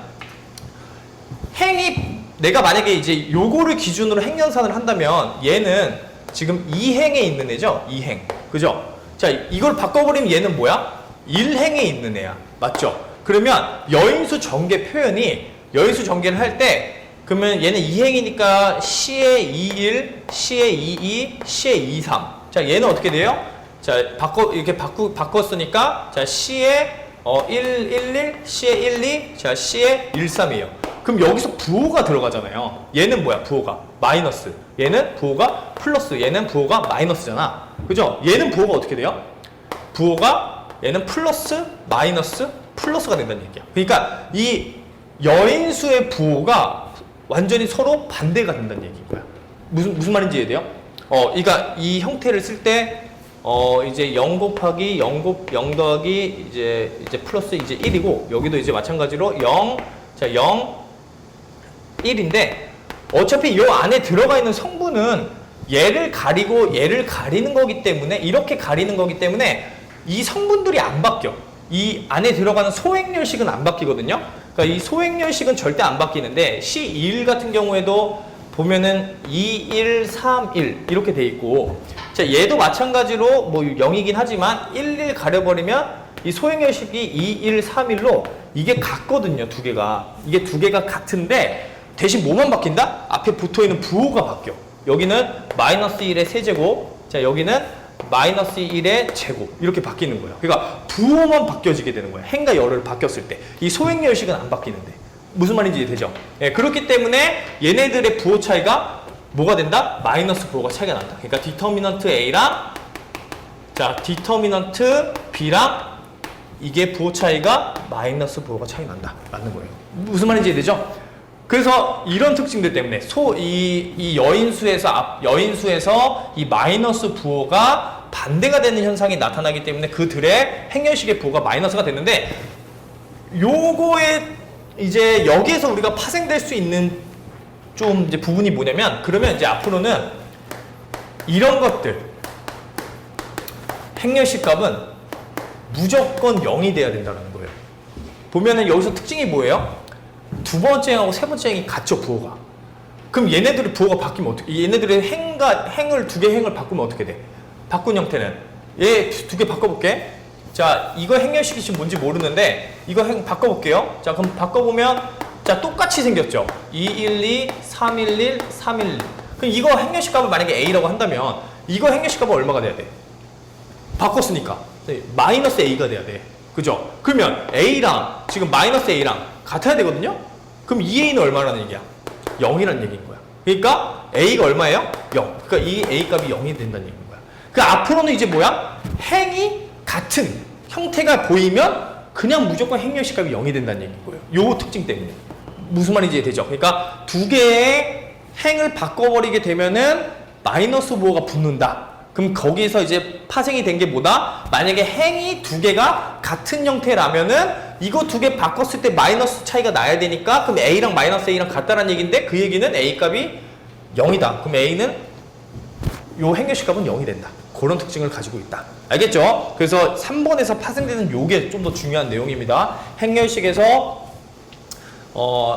행이 내가 만약에 이제 요거를 기준으로 행연산을 한다면 얘는 지금 2행에 있는 애죠? 2행. 그죠? 자, 이걸 바꿔버리면 얘는 뭐야? 1행에 있는 애야. 맞죠? 그러면 여인수 전개 표현이 여인수 전개를 할 때 그러면 얘는 2행이니까 C에 21, C에 22, C에 23. 자, 얘는 어떻게 돼요? 자, 이렇게 바꿨으니까 자, C에 111, C에 12, 자, C에 13이에요. 그럼 여기서 부호가 들어가잖아요. 얘는 뭐야? 부호가 마이너스. 얘는 부호가 플러스. 얘는 부호가 마이너스잖아. 그죠? 얘는 부호가 어떻게 돼요? 부호가 얘는 플러스, 마이너스, 플러스가 된다는 얘기야. 그러니까 이 여인수의 부호가 완전히 서로 반대가 된다는 얘기인 거야. 무슨 말인지 이해돼요? 그러니까 이 형태를 쓸 때 이제 0 곱하기 0 더하기 이제 플러스 이제 1이고 여기도 이제 마찬가지로 0, 자, 0, 1인데 어차피 요 안에 들어가 있는 성분은 얘를 가리고 얘를 가리는 거기 때문에 이렇게 가리는 거기 때문에 이 성분들이 안 바뀌어. 이 안에 들어가는 소행렬식은 안 바뀌거든요. 그러니까 이 소행렬식은 절대 안 바뀌는데 C21 같은 경우에도 보면은 2, 1, 3, 1 이렇게 돼 있고 자 얘도 마찬가지로 뭐 0이긴 하지만 1, 1 가려버리면 이 소행렬식이 2, 1, 3, 1로 이게 같거든요. 두 개가. 이게 두 개가 같은데 대신 뭐만 바뀐다? 앞에 붙어있는 부호가 바뀌어. 여기는 마이너스 1의 세제곱 자 여기는 마이너스 1의 제곱 이렇게 바뀌는 거예요. 그러니까 부호만 바뀌어지게 되는 거예요. 행과 열을 바뀌었을 때. 이 소행렬식은 안 바뀌는데. 무슨 말인지 되죠? 예, 그렇기 때문에 얘네들의 부호 차이가 뭐가 된다? 마이너스 부호가 차이가 난다. 그러니까 디터미넌트 A랑 자 디터미넌트 B랑 이게 부호 차이가 마이너스 부호가 차이 난다 라는 거예요. 무슨 말인지 되죠? 그래서 이런 특징들 때문에 이 여인수에서 이 마이너스 부호가 반대가 되는 현상이 나타나기 때문에 그들의 행렬식의 부호가 마이너스가 됐는데 요거에 이제 여기에서 우리가 파생될 수 있는 좀 이제 부분이 뭐냐면 그러면 이제 앞으로는 이런 것들 행렬식 값은 무조건 0이 돼야 된다는 거예요. 보면은 여기서 특징이 뭐예요? 두 번째 행하고 세 번째 행이 같죠, 부호가. 그럼 얘네들의 부호가 바뀌면 어떻게, 얘네들의 행을 두 개 행을 바꾸면 어떻게 돼? 바꾼 형태는. 얘 두 개 바꿔볼게. 자, 이거 행렬식이 지금 뭔지 모르는데, 이거 행 바꿔볼게요. 자, 그럼 바꿔보면, 자, 똑같이 생겼죠? 212, 311, 311. 그럼 이거 행렬식 값을 만약에 A라고 한다면, 이거 행렬식 값은 얼마가 돼야 돼? 바꿨으니까. 마이너스 A가 돼야 돼. 그죠? 그러면 A랑, 지금 마이너스 A랑 같아야 되거든요? 그럼 2A는 얼마라는 얘기야? 0이라는 얘기인 거야. 그러니까 A가 얼마예요? 0. 그러니까 이 A 값이 0이 된다는 얘기인 거야. 그 앞으로는 이제 뭐야? 행이 같은 형태가 보이면 그냥 무조건 행렬식 값이 0이 된다는 얘기인 거예요. 요 특징 때문에. 무슨 말인지 되죠? 그러니까 두 개의 행을 바꿔버리게 되면은 마이너스 부호가 붙는다. 그럼 거기서 이제 파생이 된 게 뭐다? 만약에 행이 두 개가 같은 형태라면은 이거 두 개 바꿨을 때 마이너스 차이가 나야 되니까 그럼 A랑 마이너스 A랑 같다라는 얘기인데 그 얘기는 A 값이 0이다. 그럼 A는 요 행렬식 값은 0이 된다. 그런 특징을 가지고 있다. 알겠죠? 그래서 3번에서 파생되는 요게 좀 더 중요한 내용입니다. 행렬식에서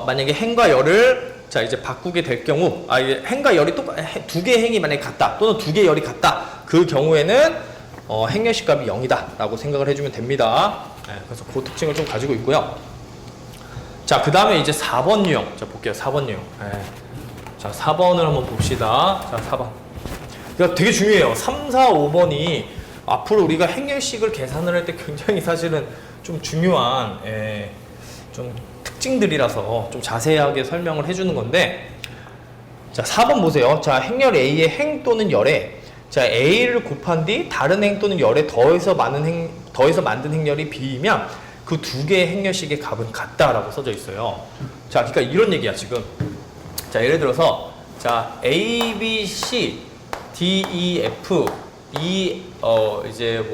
만약에 행과 열을 자 이제 바꾸게 될 경우 이제 행과 열이 두 개의 행이 만약에 같다 또는 두 개의 열이 같다 그 경우에는 행렬식 값이 0이다 라고 생각을 해주면 됩니다. 그래서 그 특징을 좀 가지고 있고요. 자 그 다음에 이제 4번 유형 자 볼게요. 4번 유형 자 4번을 한번 봅시다. 자 4번 그러니까 되게 중요해요. 3, 4, 5번이 앞으로 우리가 행렬식을 계산을 할 때 굉장히 사실은 좀 중요한 좀 특징들이라서 좀 자세하게 설명을 해주는 건데 자 4번 보세요. 자 행렬 A의 행 또는 열에 자 A를 곱한 뒤 다른 행 또는 열에 더해서 만든 행렬이 B이면 그 두 개의 행렬식의 값은 같다라고 써져 있어요. 자 그러니까 이런 얘기야 지금. 자 예를 들어서 자 A, B, C, D, E, F, 이제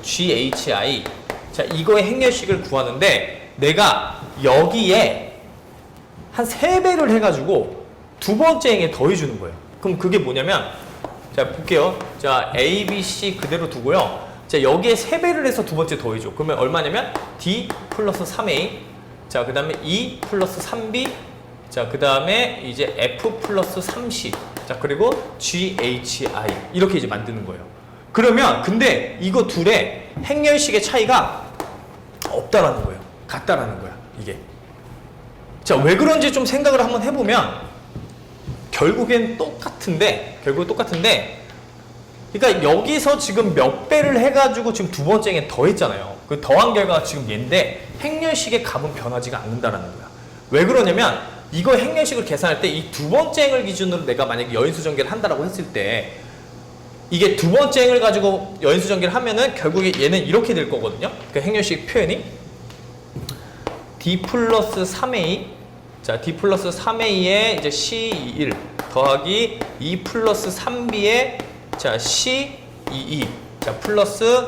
G, H, I 자 이거의 행렬식을 구하는데 내가 여기에 한 3배를 해가지고 두 번째 행에 더해주는 거예요. 그럼 그게 뭐냐면 자 볼게요. 자 A, B, C 그대로 두고요. 자 여기에 3배를 해서 두 번째 더해줘. 그러면 얼마냐면 D 플러스 3A 자 그 다음에 E 플러스 3B 자 그 다음에 이제 F 플러스 3C 자 그리고 GHI 이렇게 이제 만드는 거예요. 그러면 근데 이거 둘의 행렬식의 차이가 없다라는 거예요. 같다라는 거야 이게. 자 왜 그런지 좀 생각을 한번 해보면 결국엔 똑같은데 그러니까 여기서 지금 몇 배를 해가지고 지금 두 번째 행에 더했잖아요. 그 더한 결과가 지금 얘인데 행렬식의 값은 변하지가 않는다라는 거야. 왜 그러냐면 이거 행렬식을 계산할 때 이 두 번째 행을 기준으로 내가 만약에 여인수 전개를 한다라고 했을 때 이게 두 번째 행을 가지고 여인수 전개를 하면은 결국에 얘는 이렇게 될 거거든요. 그 행렬식 표현이 D 플러스 3A 자 D 플러스 3A에 이제 C21 더하기 E 플러스 3B에 자 C22 자 플러스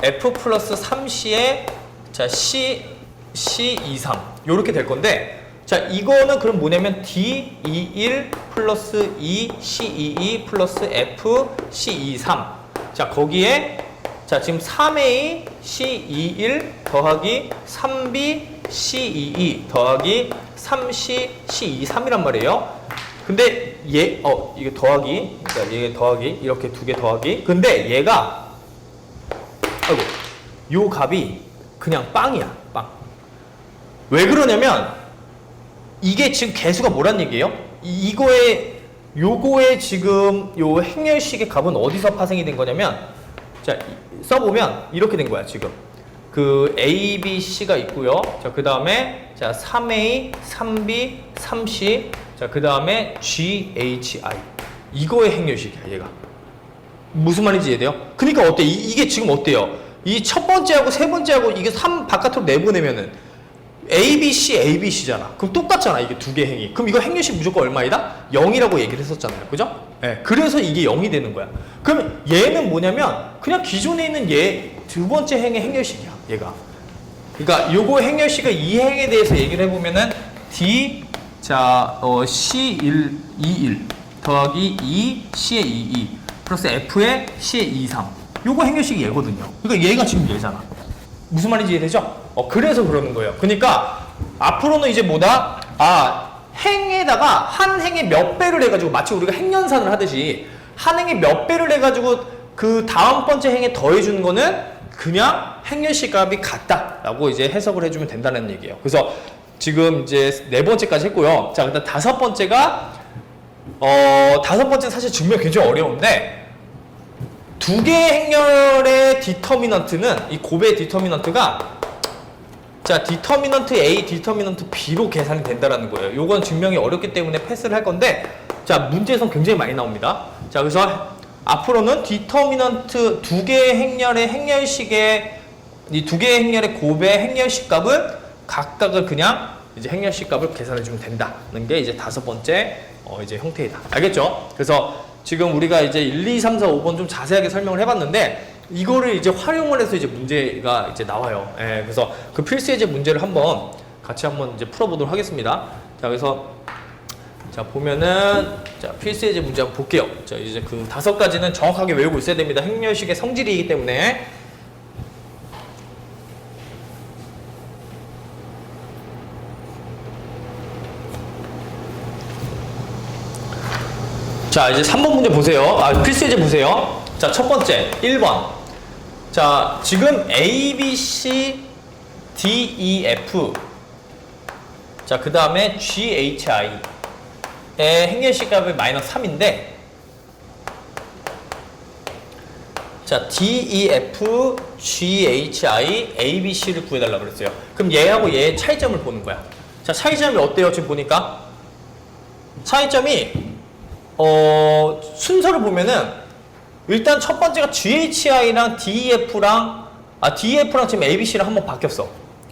F 플러스 3C에 자 C23 요렇게 될 건데 자 이거는 그럼 뭐냐면 D21 플러스 E C22 플러스 F C23 자 거기에 자 지금 3A C21 더하기 3B C22 더하기 3C C23이란 말이에요. 근데 이게 더하기 그러니까 얘 더하기 이렇게 두 개 더하기 근데 얘가 요 값이 그냥 빵이야 빵. 왜 그러냐면 이게 지금 개수가 뭐란 얘기예요? 요거의 지금 요 행렬식의 값은 어디서 파생이 된 거냐면 자 써보면 이렇게 된 거야 지금. 그 A, B, C가 있고요. 자 그 다음에 자 3A, 3B, 3C 자 그 다음에 G, H, I 이거의 행렬식이야 얘가. 무슨 말인지 이해돼요? 그러니까 어때? 이게 지금 어때요? 이 첫 번째하고 세 번째하고 이게 3 바깥으로 내보내면은 A, B, C, A, B, C잖아. 그럼 똑같잖아 이게 두 개 행이. 그럼 이거 행렬식 무조건 얼마이다? 0이라고 얘기를 했었잖아요. 그죠? 그래서 이게 0이 되는 거야. 그럼 얘는 뭐냐면 그냥 기존에 있는 얘 두 번째 행의 행렬식이야 얘가. 그러니까 요거 행렬식의 이 행에 대해서 얘기를 해보면은 D C1, 21 더하기 2 C의 22 플러스 F의 C의 23 요거 행렬식이 얘거든요. 그러니까 얘가 지금 얘잖아. 무슨 말인지 이해되죠? 그래서 그러는 거예요. 그러니까 앞으로는 이제 뭐다? 행에다가 한 행에 몇 배를 해가지고 마치 우리가 행연산을 하듯이 한 행에 몇 배를 해가지고 그 다음 번째 행에 더해주는 거는 그냥 행렬식 값이 같다라고 이제 해석을 해주면 된다는 얘기예요. 그래서 지금 이제 네 번째까지 했고요. 자, 그다음 다섯 번째가 다섯 번째 사실 증명 굉장히 어려운데 두 개의 행렬의 디터미넌트는 이 곱의 디터미넌트가 자 디터미넌트 A, 디터미넌트 B로 계산이 된다라는 거예요. 요건 증명이 어렵기 때문에 패스를 할 건데 자 문제에선 굉장히 많이 나옵니다. 자 그래서 앞으로는 디터미넌트 두 개의 행렬의 행렬식의 이 두 개의 행렬의 곱의 행렬식 값은 각각을 그냥 이제 행렬식 값을 계산해 주면 된다는 게 이제 다섯 번째 이제 형태이다. 알겠죠? 그래서 지금 우리가 이제 1, 2, 3, 4, 5번 좀 자세하게 설명을 해봤는데 이거를 이제 활용을 해서 이제 문제가 이제 나와요. 그래서 그 필수 예제 문제를 같이 한번 이제 풀어보도록 하겠습니다. 자, 그래서 자, 보면은, 자, 필수 예제 문제 한번 볼게요. 자, 이제 그 5가지는 정확하게 외우고 있어야 됩니다. 행렬식의 성질이기 때문에. 자, 이제 3번 문제 보세요. 필수 예제 보세요. 자, 첫 번째, 1번. 자, 지금 A, B, C, D, E, F. 자, 그 다음에 G, H, I. 의 행렬식 값이 마이너스 3인데, 자, D, E, F, G, H, I, A, B, C를 구해달라고 그랬어요. 그럼 얘하고 얘의 차이점을 보는 거야. 자, 차이점이 어때요? 지금 보니까? 차이점이, 순서를 보면은, 일단 첫 번째가 GHI랑 DEF랑, DEF랑 지금 ABC랑 한번 바뀌었어.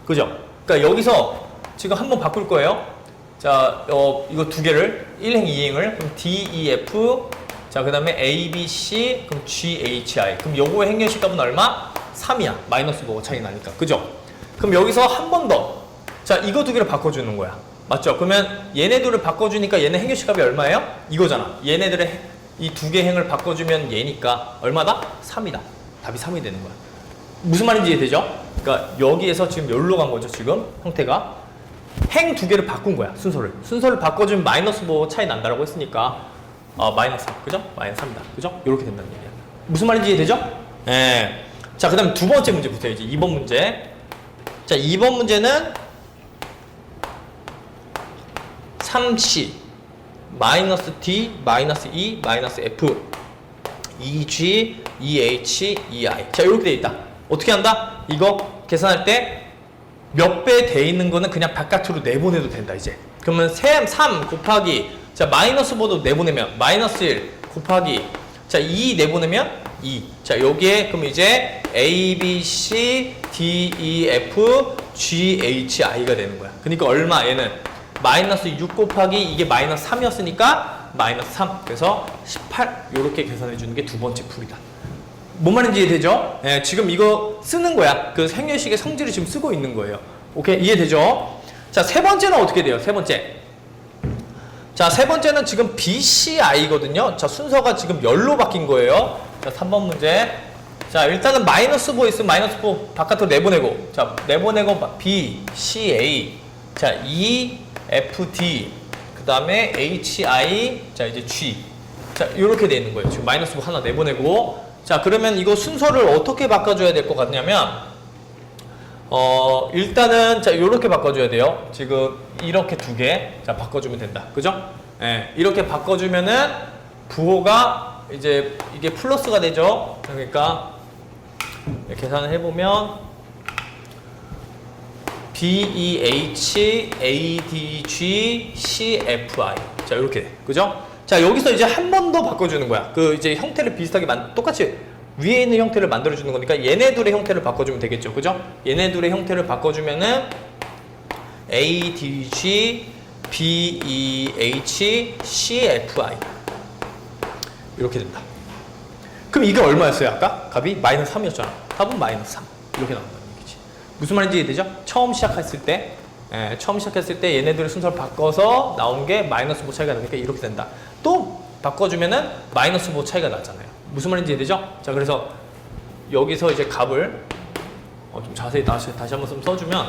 그죠? 그러니까 여기서 지금 한번 바꿀 거예요. 자, 이거 두 개를 1행, 2행을 그럼 DEF, 자, 그 다음에 ABC, 그럼 GHI. 그럼 요거의 행렬식 값은 얼마? 3이야. 마이너스 뭐가 차이 나니까. 그죠? 그럼 여기서 한 번 더. 자, 이거 두 개를 바꿔주는 거야. 맞죠? 그러면 얘네들을 바꿔주니까 얘네 행렬식 값이 얼마예요? 이거잖아. 얘네들의 이 두 개 행을 바꿔주면 얘니까 얼마다? 3이다. 답이 3이 되는 거야. 무슨 말인지 이해되죠? 그러니까 여기에서 지금 여기로 간 거죠. 지금 형태가. 행 두 개를 바꾼 거야. 순서를 바꿔주면 마이너스 뭐 차이 난다라고 했으니까 마이너스 3. 그죠? 마이너스 3이다. 그죠? 이렇게 된다는 얘기야. 무슨 말인지 이해되죠? 예. 자, 그 다음에 두 번째 문제 보세요. 이제 2번 문제. 자, 2번 문제는 3C 마이너스 D 마이너스 E 마이너스 F EG EH EI. 자, 이렇게 돼 있다. 어떻게 한다? 이거 계산할 때 몇 배 돼 있는 거는 그냥 바깥으로 내보내도 된다. 이제 그러면 3 곱하기, 자, 마이너스 보도 내보내면 마이너스 1 곱하기, 자, 2 내보내면 2. 자, 여기에 그럼 이제 A, B, C, D, E, F, G, H, I가 되는 거야. 그러니까 얼마? 얘는 마이너스 6 곱하기 이게 마이너스 3이었으니까 마이너스 3. 그래서 18. 요렇게 계산해 주는 게 두 번째 풀이다. 뭔 말인지 이해되죠? 예, 지금 이거 쓰는 거야. 그 행렬식의 성질을 지금 쓰고 있는 거예요. 오케이? 이해되죠? 자, 세 번째는 어떻게 돼요? 세 번째. 자, 세 번째는 지금 BCI거든요. 자, 순서가 지금 열로 바뀐 거예요. 자, 3번 문제. 자, 일단은 마이너스 4 있으면 마이너스 4 바깥으로 내보내고, 자, 내보내고 B, C, A, 자, E, F, D, 그 다음에 H, I, 자, 이제 G. 자, 이렇게 돼 있는 거예요. 지금 마이너스 4 하나 내보내고. 자, 그러면 이거 순서를 어떻게 바꿔줘야 될 것 같냐면, 일단은, 자, 요렇게 바꿔줘야 돼요. 지금, 이렇게 두 개. 자, 바꿔주면 된다. 그죠? 예, 이렇게 바꿔주면은, 부호가, 이제, 이게 플러스가 되죠? 그러니까, 계산을 해보면, BEH, ADG, CFI. 자, 이렇게 돼. 그죠? 자, 여기서 이제 한 번 더 바꿔주는 거야. 그 이제 형태를 비슷하게 똑같이 위에 있는 형태를 만들어주는 거니까 얘네들의 형태를 바꿔주면 되겠죠. 그죠? 얘네들의 형태를 바꿔주면은 ADG, BEH, CFI. 이렇게 된다. 그럼 이게 얼마였어요? 아까? 값이 마이너스 3이었잖아. 답은 마이너스 3. 이렇게 나온다는 얘기지. 무슨 말인지 이해되죠? 처음 시작했을 때 얘네들의 순서를 바꿔서 나온 게 마이너스 5 차이가 나니까 이렇게 된다. 또 바꿔주면은 마이너스 5 차이가 나잖아요. 무슨 말인지 이해되죠? 자, 그래서 여기서 이제 값을 좀 자세히 다시 한번 좀 써주면,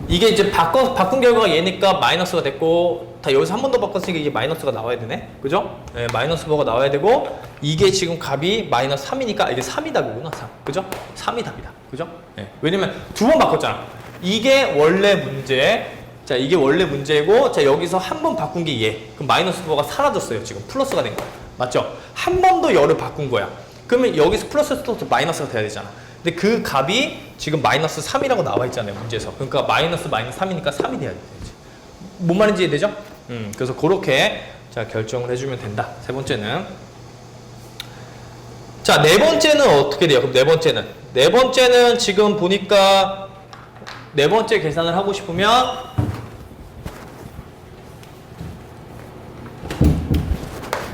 이게 이제 바꾼 결과가 얘니까 마이너스가 됐고, 다 여기서 한 번 더 바꿨으니까 이게 마이너스가 나와야 되네. 그죠? 네, 마이너스 4가 나와야 되고, 이게 지금 값이 마이너스 3이니까 이게 3이 답이구나. 3. 그죠? 3이 답이다. 그죠? 네. 왜냐면 두 번 바꿨잖아. 이게 원래 문제. 자, 이게 원래 문제고, 자, 여기서 한 번 바꾼 게 얘. 그럼 마이너스 4가 사라졌어요. 지금 플러스가 된 거야. 맞죠? 한 번 더 열을 바꾼 거야. 그러면 여기서 플러스부터 마이너스가 돼야 되잖아. 근데 그 값이 지금 마이너스 3이라고 나와 있잖아요. 문제에서. 그러니까 마이너스 3이니까 3이 돼야 되지. 뭔 말인지 이해되죠? 그래서 그렇게 자, 결정을 해주면 된다. 세 번째는. 자, 네 번째는 어떻게 돼요? 그럼 네 번째는 지금 보니까 네 번째 계산을 하고 싶으면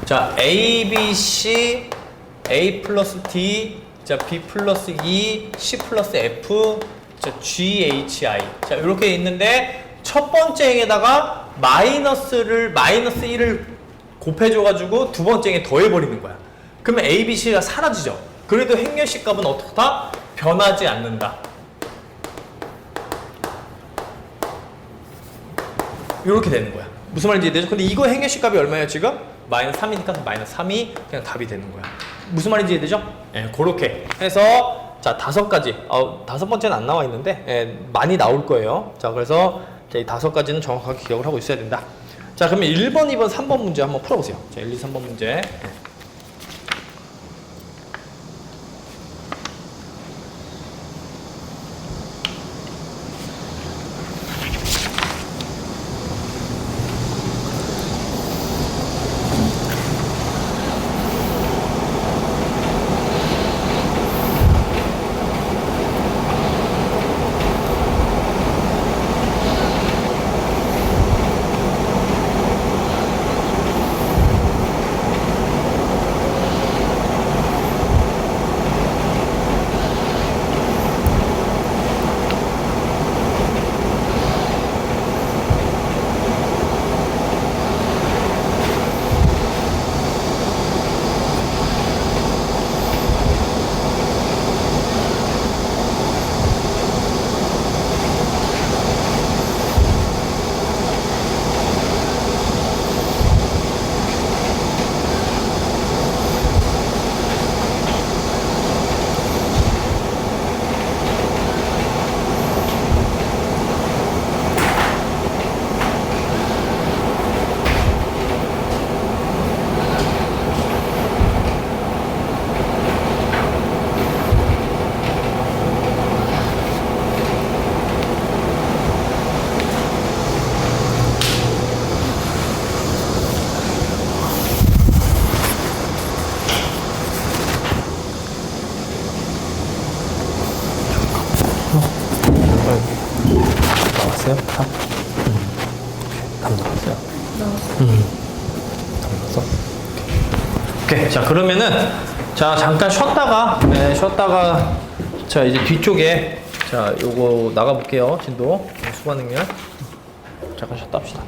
자, A, B, C, A 플러스 D, 자, B 플러스 E, C 플러스 F, 자, G, H, I. 자, 이렇게 있는데 첫 번째 행에다가 마이너스 1을 곱해줘가지고 두 번째에 더해버리는 거야. 그러면 A, B, C가 사라지죠. 그래도 행렬식 값은 어떻다? 변하지 않는다. 이렇게 되는 거야. 무슨 말인지 이해되죠? 근데 이거 행렬식 값이 얼마예요 지금? 마이너스 3이니까 마이너스 3이 그냥 답이 되는 거야. 무슨 말인지 이해되죠? 예, 그렇게 해서 자 5가지. 5번째는 안 나와 있는데 예, 많이 나올 거예요. 자 그래서 이 5가지는 정확하게 기억을 하고 있어야 된다. 자 그러면 1번, 2번, 3번 문제 한번 풀어보세요. 자 1, 2, 3번 문제. 예. 나왔어요? 답? 답 나왔어요? 답 나왔어? 오케이. 자 그러면은 자 잠깐 쉬었다가 자 이제 뒤쪽에 자 요거 나가 볼게요. 진도 수반응렬 잠깐 쉬었다 합시다.